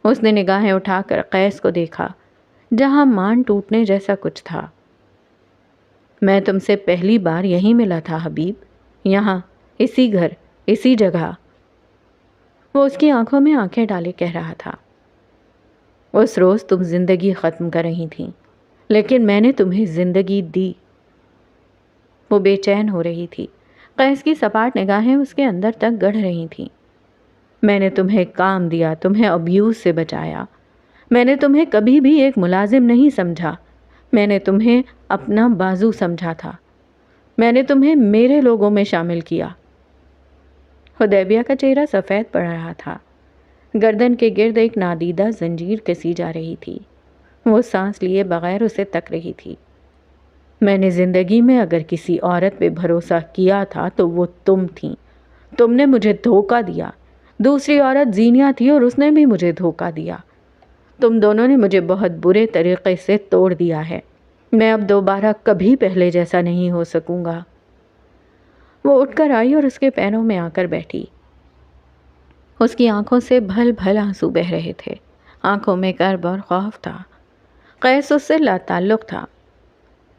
اس نے نگاہیں اٹھا کر قیس کو دیکھا، جہاں مان ٹوٹنے جیسا کچھ تھا۔ میں تم سے پہلی بار یہیں ملا تھا حبیب، یہاں، اسی گھر، اسی جگہ۔ وہ اس کی آنکھوں میں آنکھیں ڈالے کہہ رہا تھا۔ اس روز تم زندگی ختم کر رہی تھیں، لیکن میں نے تمہیں زندگی دی۔ وہ بے چین ہو رہی تھی۔ قیس کی سپاٹ نگاہیں اس کے اندر تک گڑھ رہی تھیں۔ میں نے تمہیں کام دیا، تمہیں ابیوز سے بچایا۔ میں نے تمہیں کبھی بھی ایک ملازم نہیں سمجھا، میں نے تمہیں اپنا بازو سمجھا تھا۔ میں نے تمہیں میرے لوگوں میں شامل کیا۔ حدیبیہ کا چہرہ سفید پڑ رہا تھا۔ گردن کے گرد ایک نادیدہ زنجیر کسی جا رہی تھی۔ وہ سانس لیے بغیر اسے تک رہی تھی۔ میں نے زندگی میں اگر کسی عورت پہ بھروسہ کیا تھا تو وہ تم تھیں۔ تم نے مجھے دھوکہ دیا۔ دوسری عورت زینیہ تھی اور اس نے بھی مجھے دھوکہ دیا۔ تم دونوں نے مجھے بہت برے طریقے سے توڑ دیا ہے۔ میں اب دوبارہ کبھی پہلے جیسا نہیں ہو سکوں گا۔ وہ اٹھ کر آئی اور اس کے پیروں میں آ کر بیٹھی۔ اس کی آنکھوں سے بھل بھل آنسو بہہ رہے تھے۔ آنکھوں میں کرب اور خوف تھا۔ قیس اس سے لا تعلق تھا۔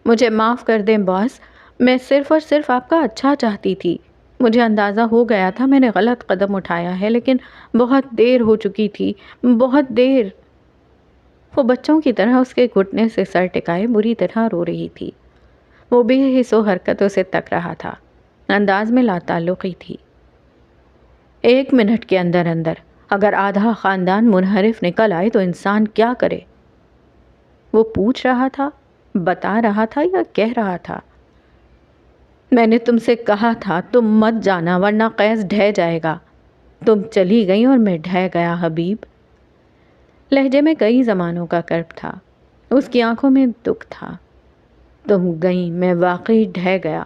مجھے معاف کر دیں باس، میں صرف اور صرف آپ کا اچھا چاہتی تھی۔ مجھے اندازہ ہو گیا تھا میں نے غلط قدم اٹھایا ہے، لیکن بہت دیر ہو چکی تھی، بہت دیر۔ وہ بچوں کی طرح اس کے گھٹنے سے سر ٹکائے بری طرح رو رہی تھی۔ وہ بے حس و حرکت اسے تک رہا تھا، انداز میں لا تعلقی تھی۔ 1 منٹ کے اندر اندر اگر آدھا خاندان منحرف نکل آئے تو انسان کیا کرے؟ وہ پوچھ رہا تھا بتا رہا تھا یا کہہ رہا تھا؟ میں نے تم سے کہا تھا تم مت جانا ورنہ قیس ڈھہ جائے گا. تم چلی گئی اور میں ڈھہ گیا حبیب. لہجے میں کئی زمانوں کا کرب تھا. اس کی آنکھوں میں دکھ تھا. تم گئی، میں واقعی ڈھہ گیا.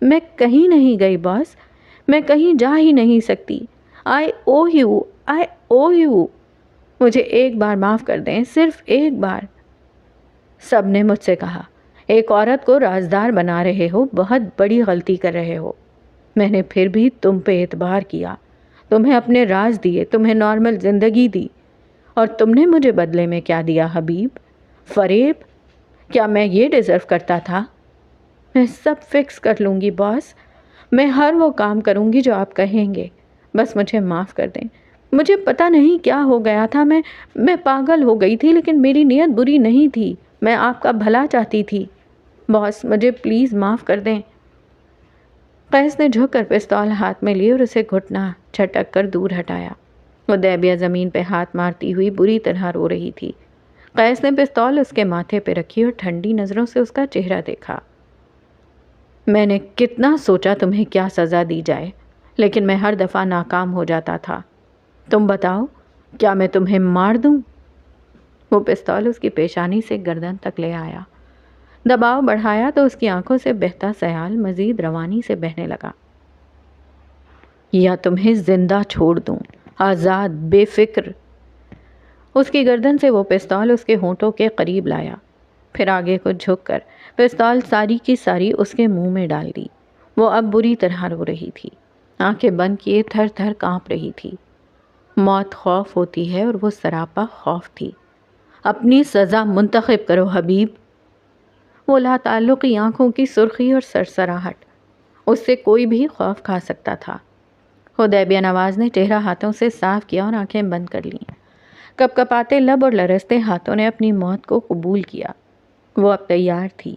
میں کہیں نہیں گئی باس، میں کہیں جا ہی نہیں سکتی. آئی او یو، آئی او یو. مجھے ایک بار معاف کر دیں، صرف ایک بار. سب نے مجھ سے کہا ایک عورت کو رازدار بنا رہے ہو، بہت بڑی غلطی کر رہے ہو. میں نے پھر بھی تم پہ اعتبار کیا، تمہیں اپنے راز دیے، تمہیں نارمل زندگی دی. اور تم نے مجھے بدلے میں کیا دیا حبیب؟ فریب. کیا میں یہ ڈیزرو کرتا تھا؟ میں سب فکس کر لوں گی باس. میں ہر وہ کام کروں گی جو آپ کہیں گے. بس مجھے معاف کر دیں. مجھے پتہ نہیں کیا ہو گیا تھا. میں پاگل ہو گئی تھی، لیکن میری نیت بری نہیں تھی. میں آپ کا بھلا چاہتی تھی. باس مجھے پلیز معاف کر دیں. قیس نے جھک کر پستول ہاتھ میں لی اور اسے گھٹنا جھٹک کر دور ہٹایا. حدیبیہ زمین پہ ہاتھ مارتی ہوئی بری طرح رو رہی تھی. قیس نے پستول اس کے ماتھے پہ رکھی اور ٹھنڈی نظروں سے اس کا چہرہ دیکھا. میں نے کتنا سوچا تمہیں کیا سزا دی جائے، لیکن میں ہر دفعہ ناکام ہو جاتا تھا. تم بتاؤ، کیا میں تمہیں مار دوں؟ وہ پستول اس کی پیشانی سے گردن تک لے آیا. دباؤ بڑھایا تو اس کی آنکھوں سے بہتا سیال مزید روانی سے بہنے لگا. یا تمہیں زندہ چھوڑ دوں، آزاد، بے فکر. اس کی گردن سے وہ پستول اس کے ہونٹوں کے قریب لایا، پھر آگے کو جھک کر پستول ساری کی ساری اس کے منہ میں ڈال دی. وہ اب بری طرح رو رہی تھی، آنکھیں بند کیے تھر تھر کانپ رہی تھی. موت خوف ہوتی ہے اور وہ سراپا خوف تھی. اپنی سزا منتخب کرو حبیب. وہ لا تعلقی آنکھوں کی سرخی اور سرسراہٹ، اس سے کوئی بھی خوف کھا سکتا تھا. حدیبیہ نواز نے چہرہ ہاتھوں سے صاف کیا اور آنکھیں بند کر لیں. کپ کپاتے لب اور لرزتے ہاتھوں نے اپنی موت کو قبول کیا. وہ اب تیار تھی.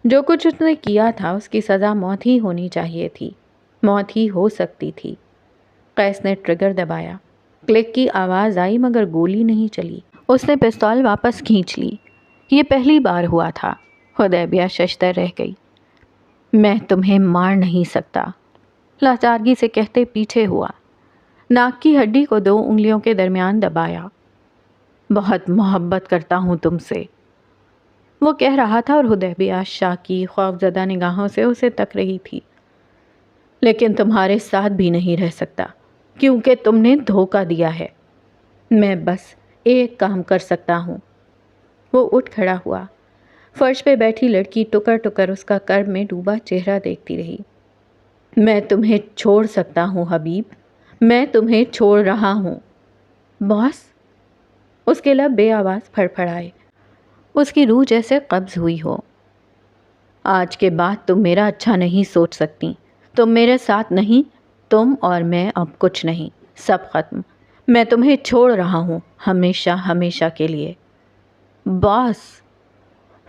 جو کچھ اس نے کیا تھا اس کی سزا موت ہی ہونی چاہیے تھی، موت ہی ہو سکتی تھی. قیس نے ٹریگر دبایا. کلک کی آواز آئی مگر گولی نہیں چلی. اس نے پستول واپس کھینچ لی. یہ پہلی بار ہوا تھا. حدیبیہ ششدر رہ گئی. میں تمہیں مار نہیں سکتا، لاچارگی سے کہتے پیچھے ہوا. ناک کی ہڈی کو 2 انگلیوں کے درمیان دبایا. بہت محبت کرتا ہوں تم سے، وہ کہہ رہا تھا اور حدیبیہ شاکی خوفزدہ نگاہوں سے اسے تک رہی تھی. لیکن تمہارے ساتھ بھی نہیں رہ سکتا کیونکہ تم نے دھوکہ دیا ہے. میں بس ایک کام کر سکتا ہوں. وہ اٹھ کھڑا ہوا. فرش پہ بیٹھی لڑکی ٹکر ٹکر اس کا کرب میں ڈوبا چہرہ دیکھتی رہی. میں تمہیں چھوڑ سکتا ہوں حبیب، میں تمہیں چھوڑ رہا ہوں. باس. اس کے لب بے آواز پھڑ پھڑائے. اس کی روح جیسے قبض ہوئی ہو. آج کے بعد تم میرا اچھا نہیں سوچ سکتی. تم میرے ساتھ نہیں، تم اور میں اب کچھ نہیں، سب ختم. میں تمہیں چھوڑ رہا ہوں، ہمیشہ ہمیشہ کے لیے. باس.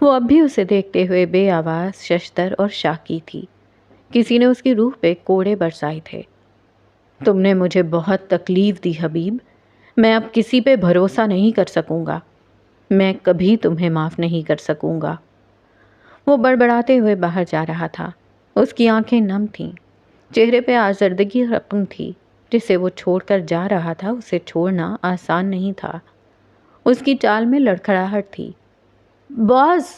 وہ اب بھی اسے دیکھتے ہوئے بے آواز، ششدر اور شاکی تھی. کسی نے اس کی روح پہ کوڑے برسائے تھے. تم نے مجھے بہت تکلیف دی حبیب. میں اب کسی پہ بھروسہ نہیں کر سکوں گا. میں کبھی تمہیں معاف نہیں کر سکوں گا. وہ بڑبڑاتے ہوئے باہر جا رہا تھا. اس کی آنکھیں نم تھیں، چہرے پہ آزردگی رقم تھی. جسے وہ چھوڑ کر جا رہا تھا اسے چھوڑنا آسان نہیں تھا. اس کی چال میں لڑکھڑاہٹ تھی. باس.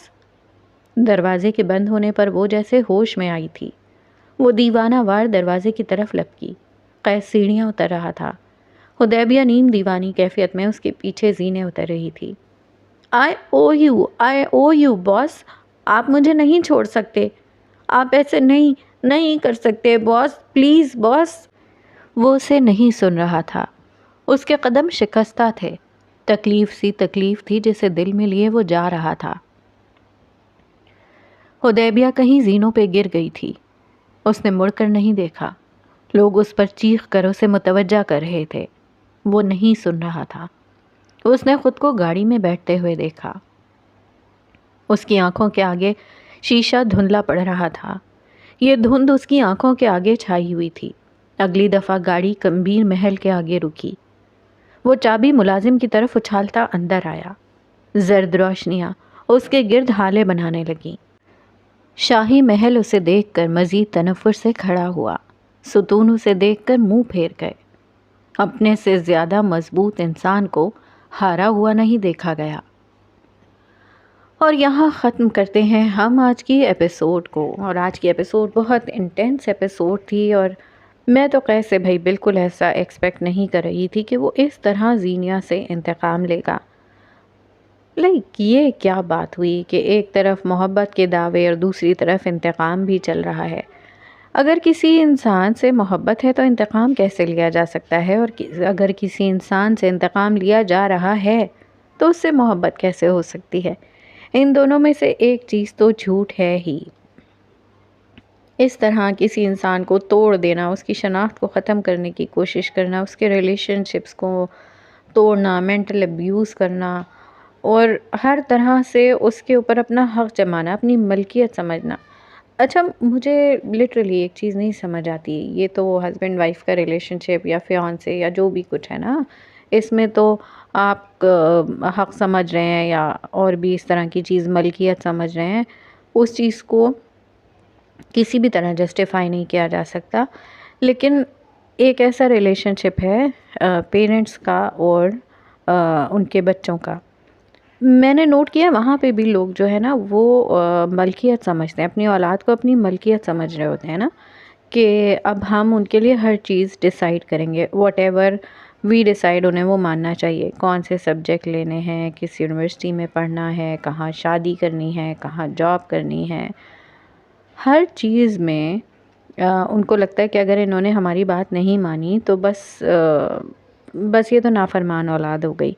دروازے کے بند ہونے پر وہ جیسے ہوش میں آئی تھی. وہ دیوانہ وار دروازے کی طرف لپکی. قیس سیڑھیاں اتر رہا تھا. حدیبیہ نیم دیوانی کیفیت میں اس کے پیچھے زینے اتر رہی تھی. آئی او یو باس. آپ مجھے نہیں چھوڑ سکتے. آپ ایسے نہیں کر سکتے باس، پلیز باس. وہ اسے نہیں سن رہا تھا. اس کے قدم شکستہ تھے. تکلیف تھی جسے دل میں لیے وہ جا رہا تھا. حدیبیہ کہیں زینوں پہ گر گئی تھی. اس نے مڑ کر نہیں دیکھا. لوگ اس پر چیخ کر اسے متوجہ کر رہے تھے. وہ نہیں سن رہا تھا. اس نے خود کو گاڑی میں بیٹھتے ہوئے دیکھا. اس کی آنکھوں کے آگے شیشہ دھندلا پڑ رہا تھا. یہ دھند اس کی آنکھوں کے آگے چھائی ہوئی تھی. اگلی دفعہ گاڑی کمبیر محل کے آگے رکی. وہ چابی ملازم کی طرف اچھالتا اندر آیا. زرد روشنیاں اس کے گرد ہالے بنانے لگیں۔ شاہی محل اسے دیکھ کر مزید تنفر سے کھڑا ہوا، ستون اسے دیکھ کر منہ پھیر گئے۔ اپنے سے زیادہ مضبوط انسان کو ہارا ہوا نہیں دیکھا گیا۔ اور یہاں ختم کرتے ہیں ہم آج کی ایپیسوڈ کو، اور آج کی ایپیسوڈ بہت انٹینس ایپیسوڈ تھی، اور میں تو قیس سے بھائی بالکل ایسا ایکسپیکٹ نہیں کر رہی تھی کہ وہ اس طرح زینیا سے انتقام لے گا۔ یہ کیا بات ہوئی کہ ایک طرف محبت کے دعوے اور دوسری طرف انتقام بھی چل رہا ہے۔ اگر کسی انسان سے محبت ہے تو انتقام کیسے لیا جا سکتا ہے، اور اگر کسی انسان سے انتقام لیا جا رہا ہے تو اس سے محبت کیسے ہو سکتی ہے؟ ان دونوں میں سے ایک چیز تو جھوٹ ہے ہی۔ اس طرح کسی انسان کو توڑ دینا، اس کی شناخت کو ختم کرنے کی کوشش کرنا، اس کے ریلیشن شپس کو توڑنا، مینٹل ابیوز کرنا، اور ہر طرح سے اس کے اوپر اپنا حق جمانا، اپنی ملکیت سمجھنا۔ اچھا، مجھے لٹرلی ایک چیز نہیں سمجھ آتی، یہ تو ہسبینڈ وائف کا ریلیشن شپ یا فیانسے یا جو بھی کچھ ہے نا، اس میں تو آپ حق سمجھ رہے ہیں یا اور بھی اس طرح کی چیز ملکیت سمجھ رہے ہیں، اس چیز کو کسی بھی طرح جسٹیفائی نہیں کیا جا سکتا۔ لیکن ایک ایسا ریلیشن شپ ہے پیرنٹس کا اور ان کے بچوں کا، میں نے نوٹ کیا وہاں پہ بھی لوگ جو ہے نا وہ ملکیت سمجھتے ہیں، اپنی اولاد کو اپنی ملکیت سمجھ رہے ہوتے ہیں نا، کہ اب ہم ان کے لیے ہر چیز ڈیسائیڈ کریں گے، واٹ ایور وی ڈیسائیڈ، انہیں وہ ماننا چاہیے، کون سے سبجیکٹ لینے ہیں، کس یونیورسٹی میں پڑھنا ہے، کہاں شادی کرنی ہے، کہاں جاب کرنی ہے، ہر چیز میں ان کو لگتا ہے کہ اگر انہوں نے ہماری بات نہیں مانی تو بس یہ تو نافرمان اولاد ہو گئی،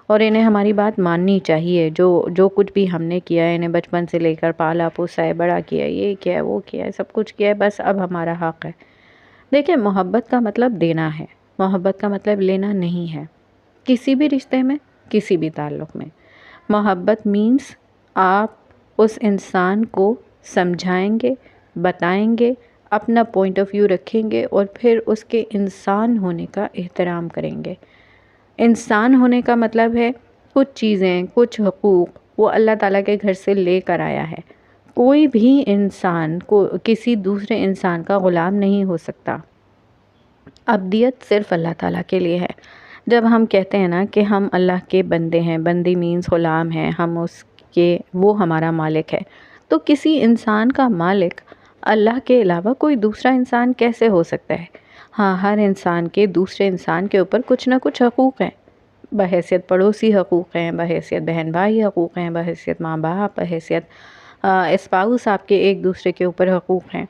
اور انہیں ہماری بات ماننی چاہیے، جو کچھ بھی ہم نے کیا ہے، انہیں بچپن سے لے کر پالا پوسا ہے، بڑا کیا ہے، یہ کیا ہے، وہ کیا ہے، سب کچھ کیا ہے، بس اب ہمارا حق ہے۔ دیکھیں، محبت کا مطلب دینا ہے، محبت کا مطلب لینا نہیں ہے، کسی بھی رشتے میں، کسی بھی تعلق میں۔ محبت مینس آپ اس انسان کو سمجھائیں گے، بتائیں گے، اپنا پوائنٹ آف ویو رکھیں گے، اور پھر اس کے انسان ہونے کا احترام کریں گے۔ انسان ہونے کا مطلب ہے کچھ چیزیں، کچھ حقوق وہ اللہ تعالیٰ کے گھر سے لے کر آیا ہے۔ کوئی بھی انسان کو کسی دوسرے انسان کا غلام نہیں ہو سکتا۔ عبدیت صرف اللہ تعالیٰ کے لیے ہے۔ جب ہم کہتے ہیں نا کہ ہم اللہ کے بندے ہیں، بندی مینس غلام ہیں، ہم اس کے، وہ ہمارا مالک ہے، تو کسی انسان کا مالک اللہ کے علاوہ کوئی دوسرا انسان کیسے ہو سکتا ہے؟ ہاں، ہر انسان کے دوسرے انسان کے اوپر کچھ نہ کچھ حقوق ہیں، بحیثیت پڑوسی حقوق ہیں، بحیثیت بہن بھائی حقوق ہیں، بحیثیت ماں باپ، بحیثیت اسپاؤس آپ کے ایک دوسرے کے اوپر حقوق ہیں،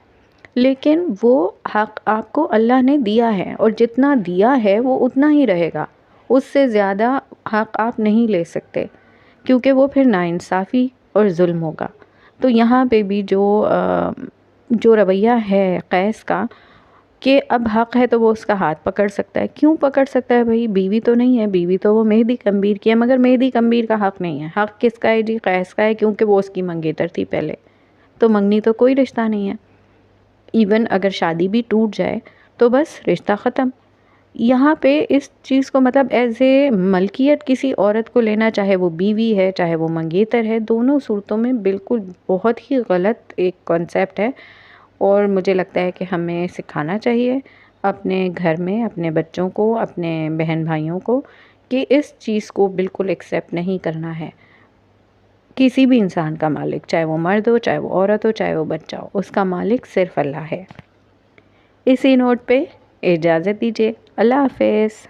لیکن وہ حق آپ کو اللہ نے دیا ہے، اور جتنا دیا ہے وہ اتنا ہی رہے گا، اس سے زیادہ حق آپ نہیں لے سکتے، کیونکہ وہ پھر ناانصافی اور ظلم ہوگا۔ تو یہاں پہ بھی جو رویہ ہے قیس کا کہ اب حق ہے تو وہ اس کا ہاتھ پکڑ سکتا ہے، کیوں پکڑ سکتا ہے بھائی؟ بیوی تو نہیں ہے، بیوی تو وہ مہدی کمبیر کی ہے، مگر مہدی کمبیر کا حق نہیں ہے۔ حق کس کا ہے جی؟ قیس کا ہے، کیونکہ وہ اس کی منگیتر تھی پہلے، تو منگنی تو کوئی رشتہ نہیں ہے۔ ایون اگر شادی بھی ٹوٹ جائے تو بس رشتہ ختم۔ یہاں پہ اس چیز کو مطلب ایز اے ملکیت کسی عورت کو لینا، چاہے وہ بیوی ہے چاہے وہ منگیتر ہے، دونوں صورتوں میں بالکل بہت ہی غلط ایک کانسیپٹ ہے، اور مجھے لگتا ہے کہ ہمیں سکھانا چاہیے اپنے گھر میں، اپنے بچوں کو، اپنے بہن بھائیوں کو، کہ اس چیز کو بالکل ایکسیپٹ نہیں کرنا ہے۔ کسی بھی انسان کا مالک، چاہے وہ مرد ہو، چاہے وہ عورت ہو، چاہے وہ بچہ ہو، اس کا مالک صرف اللہ ہے۔ اسی نوٹ پہ اجازت دیجیے، اللہ حافظ۔